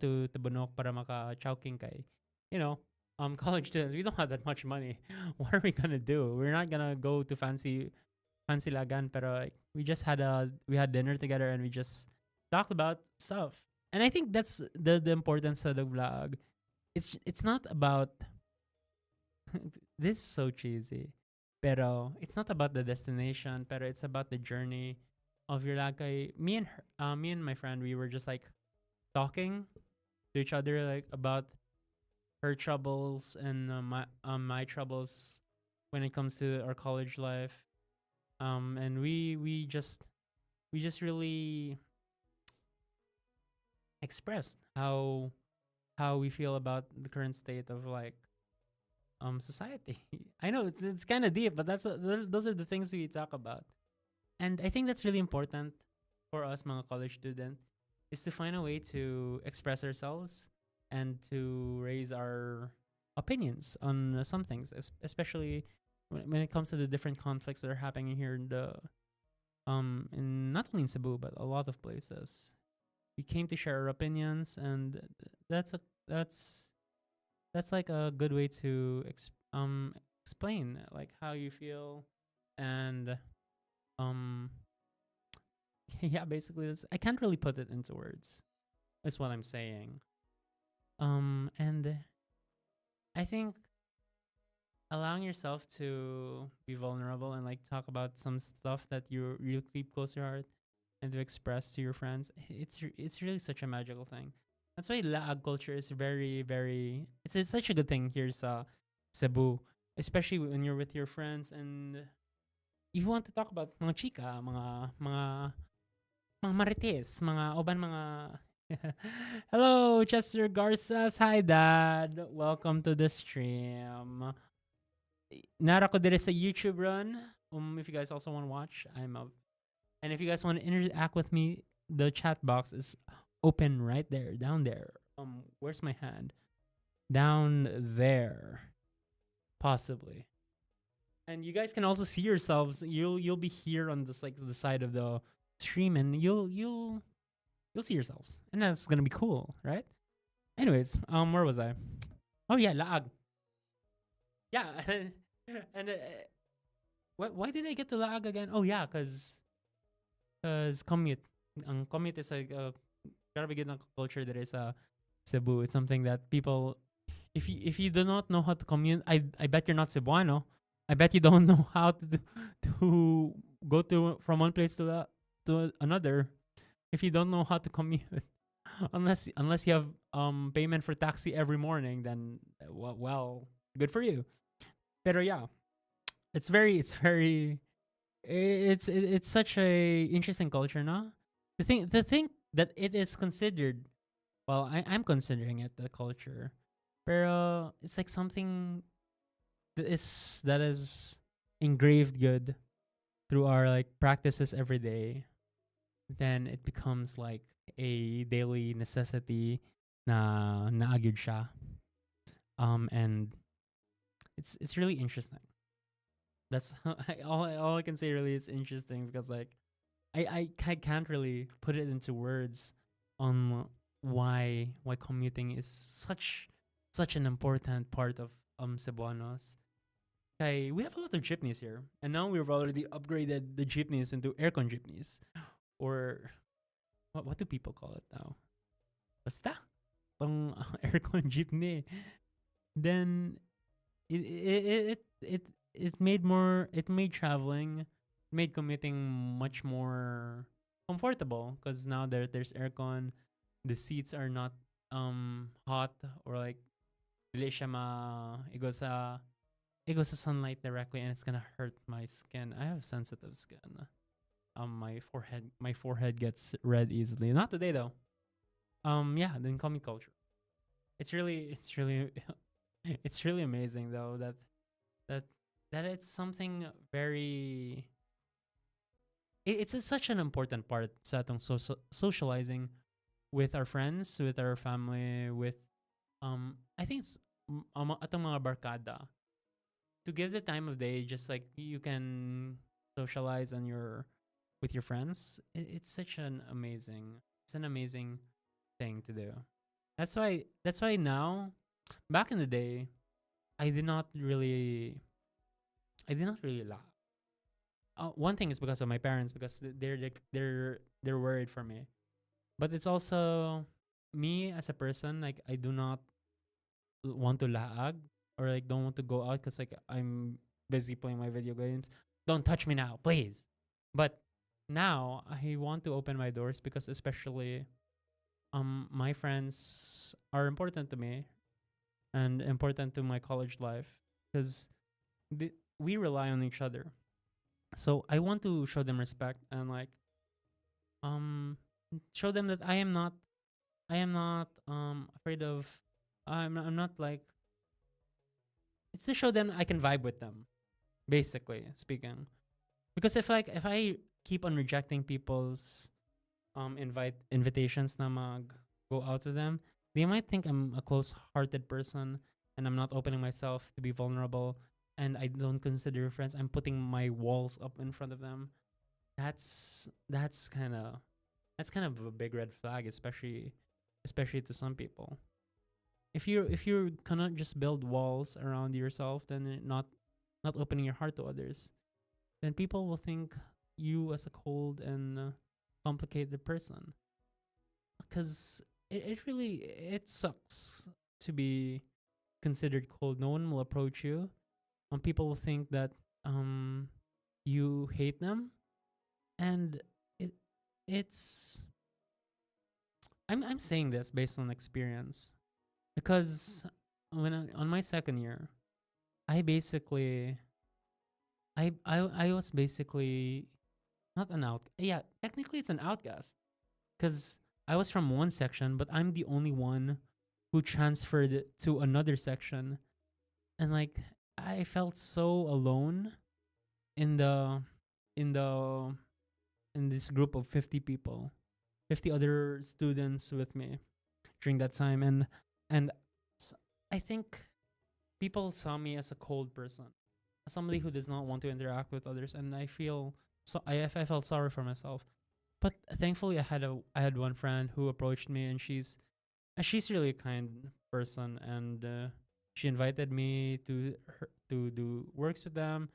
to Tabunok para maka chowking kay you know college students. We don't have that much money. What are we gonna do? We're not gonna go to fancy lagan, pero like, we had dinner together and we just talked about stuff. And I think that's the importance of the vlog. It's not about this is so cheesy. Pero it's not about the destination, pero it's about the journey of your lag. Me and my friend, we were just like talking to each other like about her troubles and my troubles when it comes to our college life. And we just really expressed how we feel about the current state of like society. I know it's kind of deep, but those are the things we talk about. And I think that's really important for us mga college student is to find a way to express ourselves and to raise our opinions on some things, especially when it comes to the different conflicts that are happening here in not only in Cebu but a lot of places. We came to share our opinions, and that's a that's that's like a good way to explain like how you feel and um yeah, basically that's I can't really put it into words. That's what I'm saying. And I think allowing yourself to be vulnerable and like talk about some stuff that you keep close to your heart and to express to your friends, it's really such a magical thing. That's why laag culture is very it's such a good thing here sa Cebu, especially when you're with your friends and you want to talk about mga chika, mga marites, mga oban mga Hello, Chester Garces. Hi, Dad. Welcome to the stream. Nara ko dire sa YouTube run. If you guys also want to watch, I'm up. And if you guys want to interact with me, the chat box is open right there, down there. Where's my hand? Down there, possibly. And you guys can also see yourselves. You'll be here on this like the side of the stream, and you'll see yourselves, and that's gonna be cool, right? Anyways, where was I? Oh yeah, laag. Yeah, and why did I get the laag again? Oh yeah, cause commute. Ang commute is like grabe gid ang culture there is Cebu. It's something that people, if you do not know how to commute, I bet you're not Cebuano. I bet you don't know how to go to from one place to another if you don't know how to commute. unless you have payment for taxi every morning, then well, good for you. Pero yeah, it's such a interesting culture, no? The thing that it is considered, well, I'm considering it the culture, pero it's like something that is engraved good through our like practices every day. Then it becomes like a daily necessity na agad siya. And it's really interesting. That's all I can say. Really, is interesting because like I can't really put it into words on why commuting is such an important part of Cebuanos. Okay, we have a lot of jeepneys here, and now we've already upgraded the jeepneys into aircon jeepneys, or what do people call it now? Basta, tong aircon jeepney. Then it made traveling, made commuting much more comfortable because now there's aircon. The seats are not hot, or like dili siya it goes to sunlight directly, and it's gonna hurt my skin. I have sensitive skin. My forehead gets red easily. Not today though. Yeah, then commute culture. It's really it's really amazing though that that it's something very such an important part sa atong socializing with our friends, with our family, with I think atong mga barkada, to give the time of day just like you can socialize on your with your friends. It's such an amazing thing to do. That's why now, back in the day, I did not really I did not really laugh. One thing is because of my parents, because they're worried for me. But it's also me as a person. Like I do not want to laag, or like don't want to go out because like I'm busy playing my video games. Don't touch me now, please. But now I want to open my doors because especially my friends are important to me and important to my college life because we rely on each other. So I want to show them respect and like um show them that I am not afraid of. I'm not like, it's to show them I can vibe with them, basically speaking. Because if I keep on rejecting people's invitations na mag go out with them, they might think I'm a close-hearted person and I'm not opening myself to be vulnerable, and I don't consider friends. I'm putting my walls up in front of them. That's kind of a big red flag, especially to some people. If you cannot just build walls around yourself, then not opening your heart to others, then people will think you as a cold and complicated person. Because it sucks to be considered cold. No one will approach you. People will think that um you hate them, and it it's I'm saying this based on experience because on my second year, I basically I was basically not an out. Yeah, technically it's an outcast because I was from one section, but I'm the only one who transferred to another section, and like I felt so alone in the in the in this group of 50 people, 50 other students with me during that time, and s- I think people saw me as a cold person, as somebody who does not want to interact with others, and I felt sorry for myself. But thankfully, I had one friend who approached me, and she's really a kind person, and she invited me to do works with them,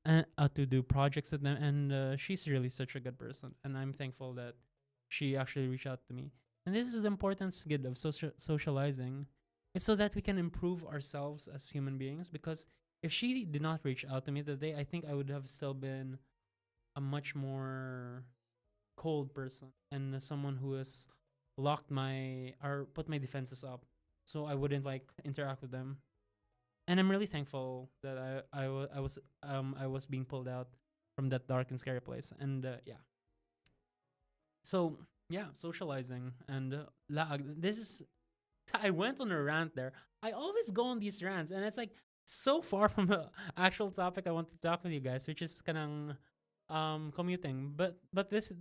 and to do projects with them, and she's really such a good person, and I'm thankful that she actually reached out to me. And this is the importance, good, of socializing. It's so that we can improve ourselves as human beings. Because if she did not reach out to me today, I think I would have still been a much more cold person, and someone who is locked my or put my defenses up so I wouldn't like interact with them. And I'm really thankful that I was being pulled out from that dark and scary place. And yeah, so yeah, socializing and this is I went on a rant there. I always go on these rants, and it's like so far from the actual topic I want to talk with you guys, which is kanang commuting. But this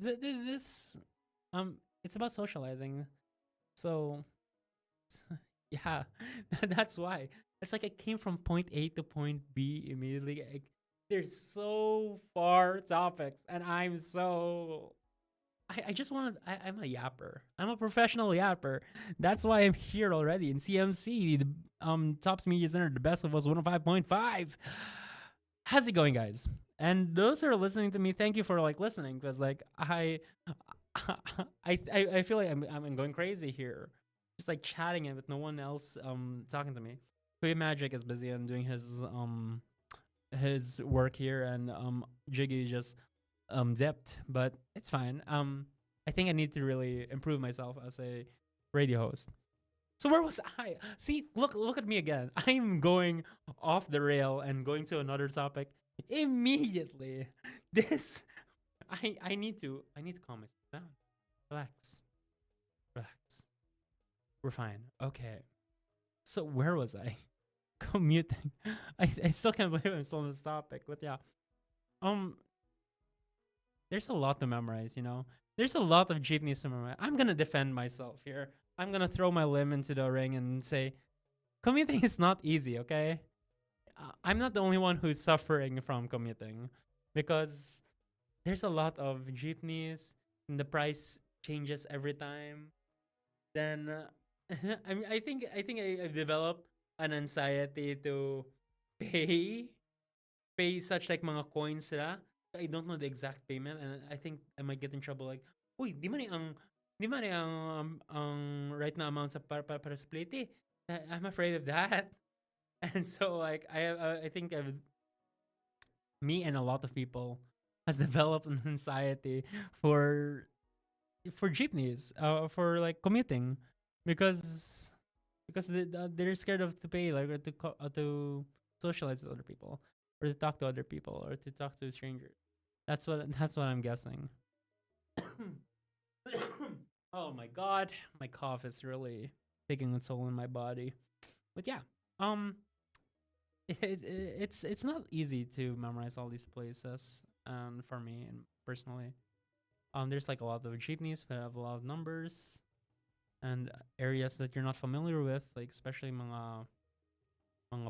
it's about socializing. So yeah, that's why. It's like I came from point A to point B immediately. Like, there's so far topics, and I just want to. I'm a yapper. I'm a professional yapper. That's why I'm here already in CMC, the Tops Media Center, the best of us 105.5. How's it going, guys? And those who are listening to me, thank you for like listening because like I feel like I'm going crazy here, just like chatting it with no one else talking to me. Kuya Magic is busy and doing his work here, and Jiggy just dipped, but it's fine. I think I need to really improve myself as a radio host. So where was I? See, look at me again. I'm going off the rail and going to another topic immediately. This I need to calm myself down. Relax. Relax. We're fine. Okay. So where was I? Commuting. I still can't believe I'm still on this topic. But yeah. Um there's a lot to memorize, you know? There's a lot of jeepneys to memorize. I'm gonna defend myself here. I'm gonna throw my limb into the ring and say, commuting is not easy, okay? I'm not the only one who's suffering from commuting because there's a lot of jeepneys and the price changes every time. Then I've developed an anxiety to pay such like mga coins sila. I don't know the exact payment, and I think I might get in trouble. Like, uy, di man ang right na amount sa para sa plate. Eh. I'm afraid of that, and so like I think me and a lot of people has developed an anxiety for jeepneys, for like commuting, because they're scared of to pay like or to socialize with other people or to talk to other people or to talk to strangers. That's what I'm guessing. Oh my god, my cough is really taking a toll on my body. But yeah, um, it's not easy to memorize all these places. For me and personally, there's like a lot of jeepneys that have a lot of numbers and areas that you're not familiar with, like especially mga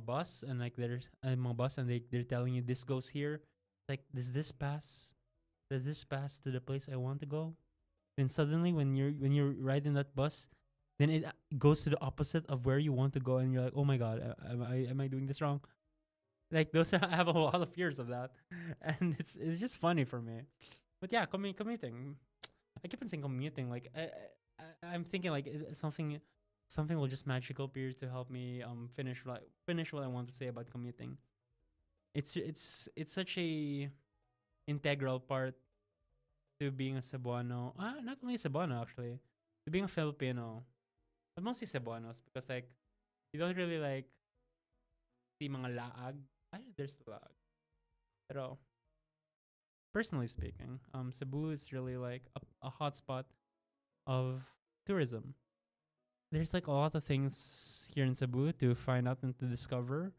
bus and like there's mga bus and they're telling you this goes here. Like does this pass to the place I want to go? Then suddenly when you're riding that bus, then it goes to the opposite of where you want to go, and you're like, oh my god, am I doing this wrong? Like those are, I have a lot of fears of that, and it's just funny for me. But yeah, commuting. I keep on saying commuting. Like I'm thinking like something will just magical appear to help me finish what I want to say about commuting. It's such a integral part to being a Cebuano. Not only Cebuano actually, to being a Filipino, but mostly Cebuanos because like you don't really like see mga laag. There's laag. Pero personally speaking, Cebu is really like a hotspot of tourism. There's like a lot of things here in Cebu to find out and to discover.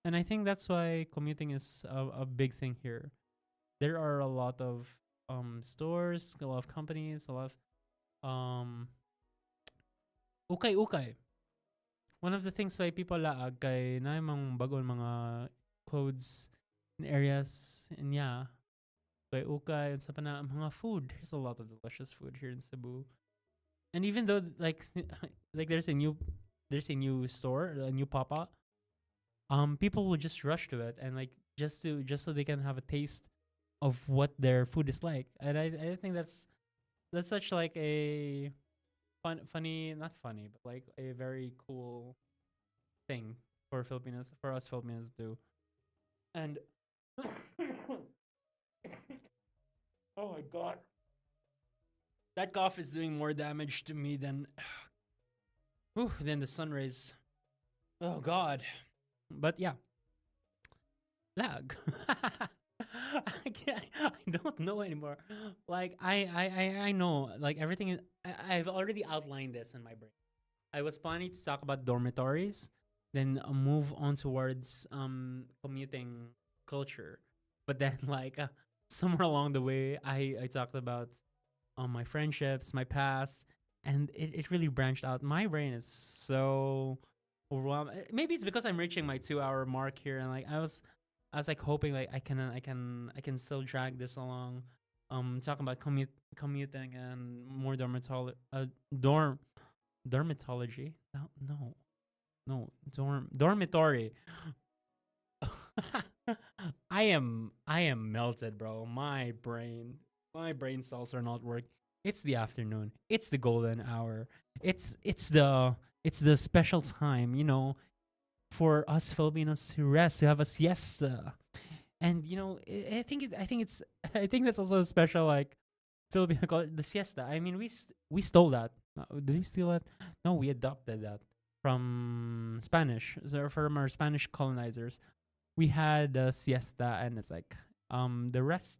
And I think that's why commuting is a big thing here. There are a lot of stores, a lot of companies, a lot of ukay. One of the things why people laag kay na yung bagong mga clothes in areas, and yeah, kay ukay and sa na mga food. There's a lot of delicious food here in Cebu. And even though like like there's a new store, a new pop-up, people will just rush to it and like just so they can have a taste of what their food is like. And I think that's such like a funny, not funny, but like a very cool thing for Filipinos, for us Filipinos to do. And oh my god, That cough is doing more damage to me than than the sun rays. Oh God. But yeah, lag. I don't know anymore. Like I know like everything is, I've already outlined this in my brain. I was planning to talk about dormitories, then move on towards commuting culture. But then like somewhere along the way I talked about my friendships, my past, and it really branched out. My brain is so overwhelmed. Maybe it's because I'm reaching my 2 hour mark here, and like I was like hoping like I can still drag this along. Talking about commuting and more dorm dermatology. No, no, no, dormitory. I am melted, bro. My brain cells are not working. It's the afternoon. It's the golden hour. It's the special time, you know, for us Filipinos to rest, to have a siesta. And you know, I think it's I think that's also a special like Filipino culture, the siesta. I mean, we stole that. Did we steal that? No, we adopted that from Spanish. So from our Spanish colonizers, we had a siesta, and it's like the rest.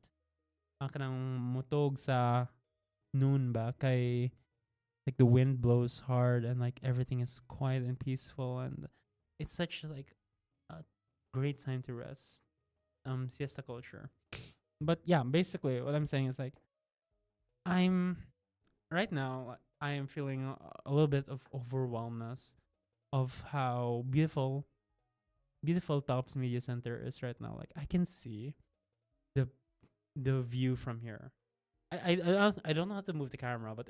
Kanang mutog sa noon ba kay like the wind blows hard and like everything is quiet and peaceful, and it's such like a great time to rest. Siesta culture. But yeah, basically what I'm saying is like I'm right now I am feeling a little bit of overwhelmness of how beautiful Tops Media Center is right now. Like I can see the the view from here. I don't know how to move the camera, but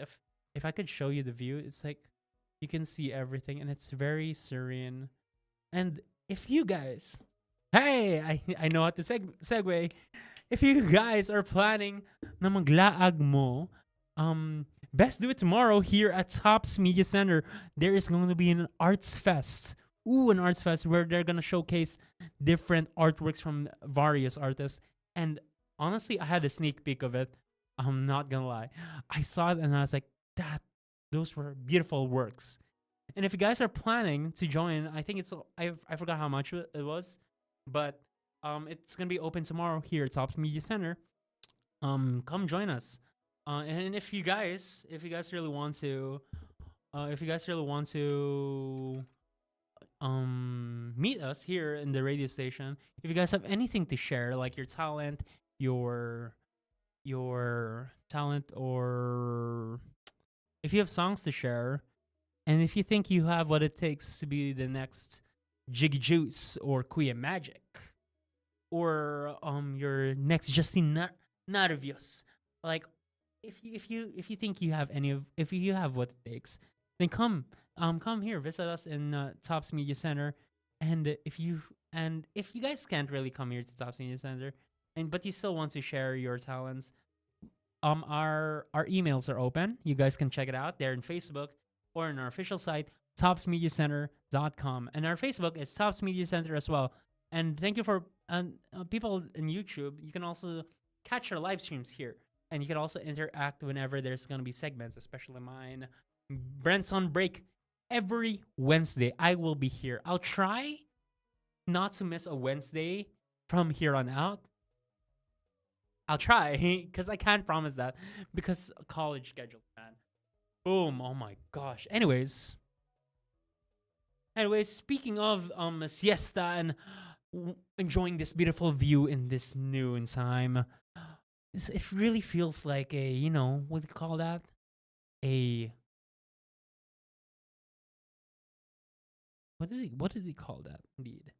if I could show you the view, it's like you can see everything, and it's very serene. And if you guys, hey, I know how to segue. If you guys are planning na maglaag mo, best do it tomorrow here at Tops Media Center. There is going to be an arts fest. Ooh, an arts fest where they're gonna showcase different artworks from various artists. And honestly, I had a sneak peek of it. I'm not gonna lie. I saw it and I was like, that those were beautiful works. And if you guys are planning to join, I think I forgot how much it was, but it's gonna be open tomorrow here at Tops Media Center. Come join us. And if you guys really want to, if you guys really want to meet us here in the radio station, if you guys have anything to share, like your your talent, or if you have songs to share, and if you think you have what it takes to be the next Jiggy Juice or Kuya Magic, or your next Justin Nervios, like if you think you have any of if you have what it takes, then come here, visit us in Tops Media Center. And if you guys can't really come here to Tops Media Center, and but you still want to share your talents, our emails are open. You guys can check it out. They're in Facebook or in our official site, topsmediacenter.com. And our Facebook is Tops Media Center as well. And thank you for people in YouTube. You can also catch our live streams here. And you can also interact whenever there's going to be segments, especially mine. Brent's on break every Wednesday. I will be here. I'll try not to miss a Wednesday from here on out. I'll try because I can't promise that because college schedules, man. Boom. Oh my gosh. Anyways, speaking of siesta and enjoying this beautiful view in this noon time, it really feels like a, you know, what do you call that? A what did he call that? Indeed.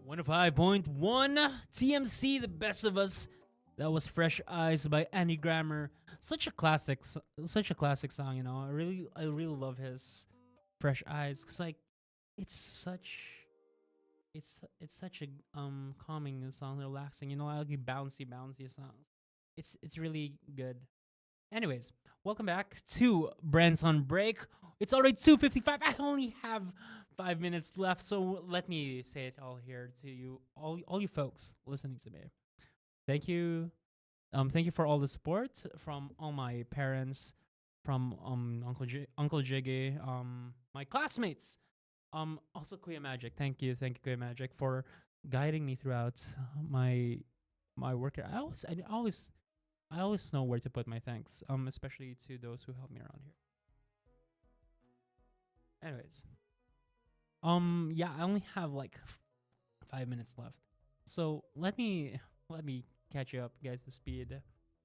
105.1 TMC, The Best of Us. That was Fresh Eyes by Andy Grammer. Such a classic, such a classic song. You know, I really love his Fresh Eyes because like it's such, it's such a calming song, relaxing. You know, like bouncy songs. It's really good. Anyways, welcome back to Brent's on Break. It's already 2:55. I only have 5 minutes left, so let me say it all here to you, all you folks listening to me. Thank you. Thank you for all the support from all my parents, from Uncle Jiggy, my classmates, also Kuya Magic. Thank you, Kuya Magic, for guiding me throughout my work. I always know where to put my thanks, especially to those who help me around here. Anyways, yeah, I only have like 5 minutes left, so let me catch you up, guys, the speed,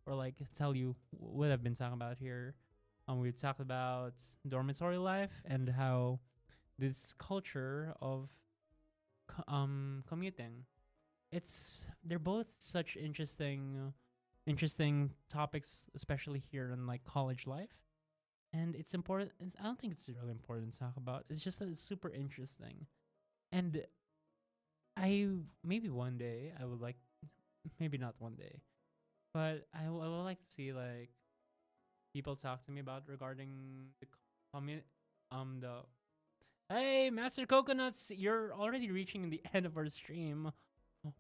or like tell you what I've been talking about here. We talked about dormitory life and how this culture of commuting. They're both such interesting topics, especially here in like college life. And it's important. I don't think it's really important to talk about. It's just that it's super interesting. And I maybe one day I would like, maybe not one day, but I would like to see like people talk to me about regarding the community. The Hey, Master Coconuts, you're already reaching the end of our stream.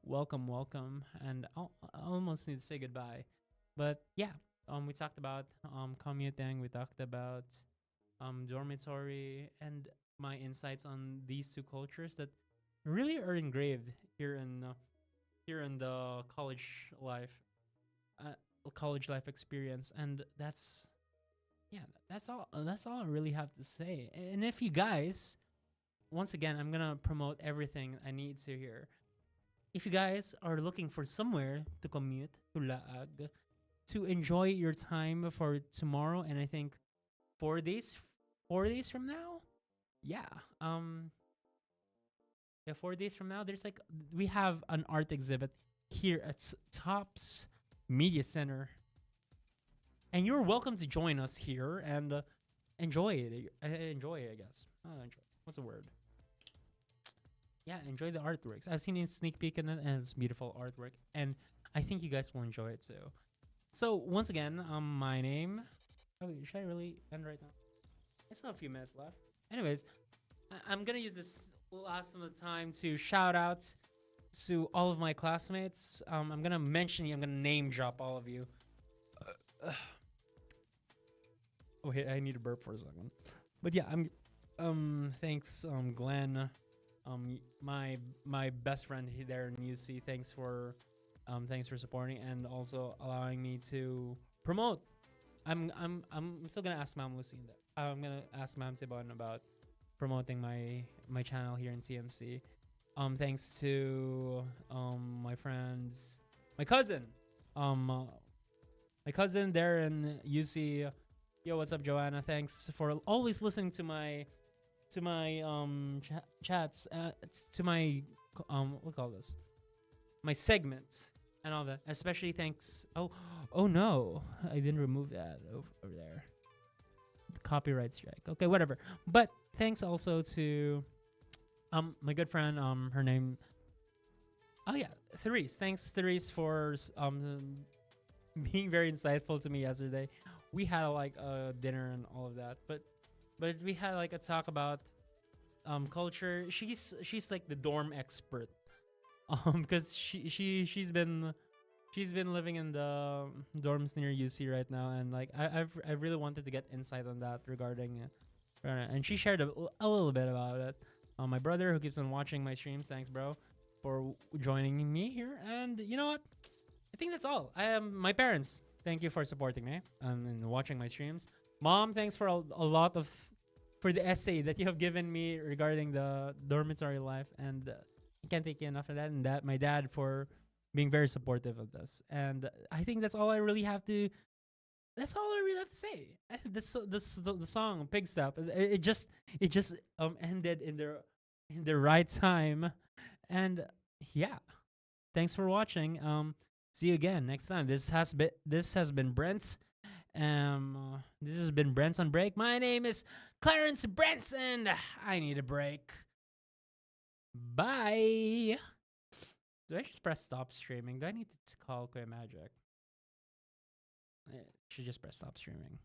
Welcome, welcome, and I almost need to say goodbye, but yeah, we talked about commuting, we talked about dormitory, and my insights on these two cultures that really are engraved here in the college life experience, and yeah, that's all I really have to say. And if you guys, once again, I'm gonna promote everything I need to here. If you guys are looking for somewhere to commute to Laag to enjoy your time for tomorrow, and I think 4 days, 4 days from now, yeah, yeah, 4 days from now, there's like we have an art exhibit here at Tops Media Center, and you're welcome to join us here and enjoy it. Enjoy it, I guess. Enjoy. What's the word? Yeah, enjoy the artworks. I've seen a sneak peek in it, and it's beautiful artwork, and I think you guys will enjoy it too. So once again, my name. Oh, should I really end right now? I still have a few minutes left. Anyways, I'm gonna use this last of the time to shout out to all of my classmates. I'm gonna mention you. I'm gonna name drop all of you. Oh, hey, I need to burp for a second. But yeah, I'm. Thanks, Glenn. My best friend there in UC. Thanks for supporting and also allowing me to promote. I'm still gonna ask Ma'am Lucy. I'm gonna ask Ma'am Tibon about promoting my channel here in TMC. Thanks to my friends, my cousin, my cousin there in UC. Yo, what's up, Joanna? Thanks for always listening to my chats, to my what do you call this, my segment and all that. Especially thanks. Oh no, I didn't remove that over there. The copyright strike. Okay, whatever. But thanks also to my good friend, her name. Oh yeah, Therese. Thanks, Therese, for being very insightful to me yesterday. We had like a dinner and all of that, but we had like a talk about culture. She's like the dorm expert, because she's been living in the dorms near UC right now, and like I really wanted to get insight on that regarding and she shared a little bit about it. My brother who keeps on watching my streams, thanks bro for joining me here. And you know what, I think that's all. I am my parents, thank you for supporting me and watching my streams. Mom, thanks for a lot of for the essay that you have given me regarding the dormitory life, and I can't thank you enough for that. And that my dad for being very supportive of this. And I think that's all I really have to That's all I really have to say. The song Pig Step, it just ended in the right time, and yeah. Thanks for watching. See you again next time. This has been Brent. This has been Brent's on Break. My name is Clarence Brent, and I need a break. Bye. Do I just press stop streaming? Do I need to call Quay Magic? I should just press stop streaming.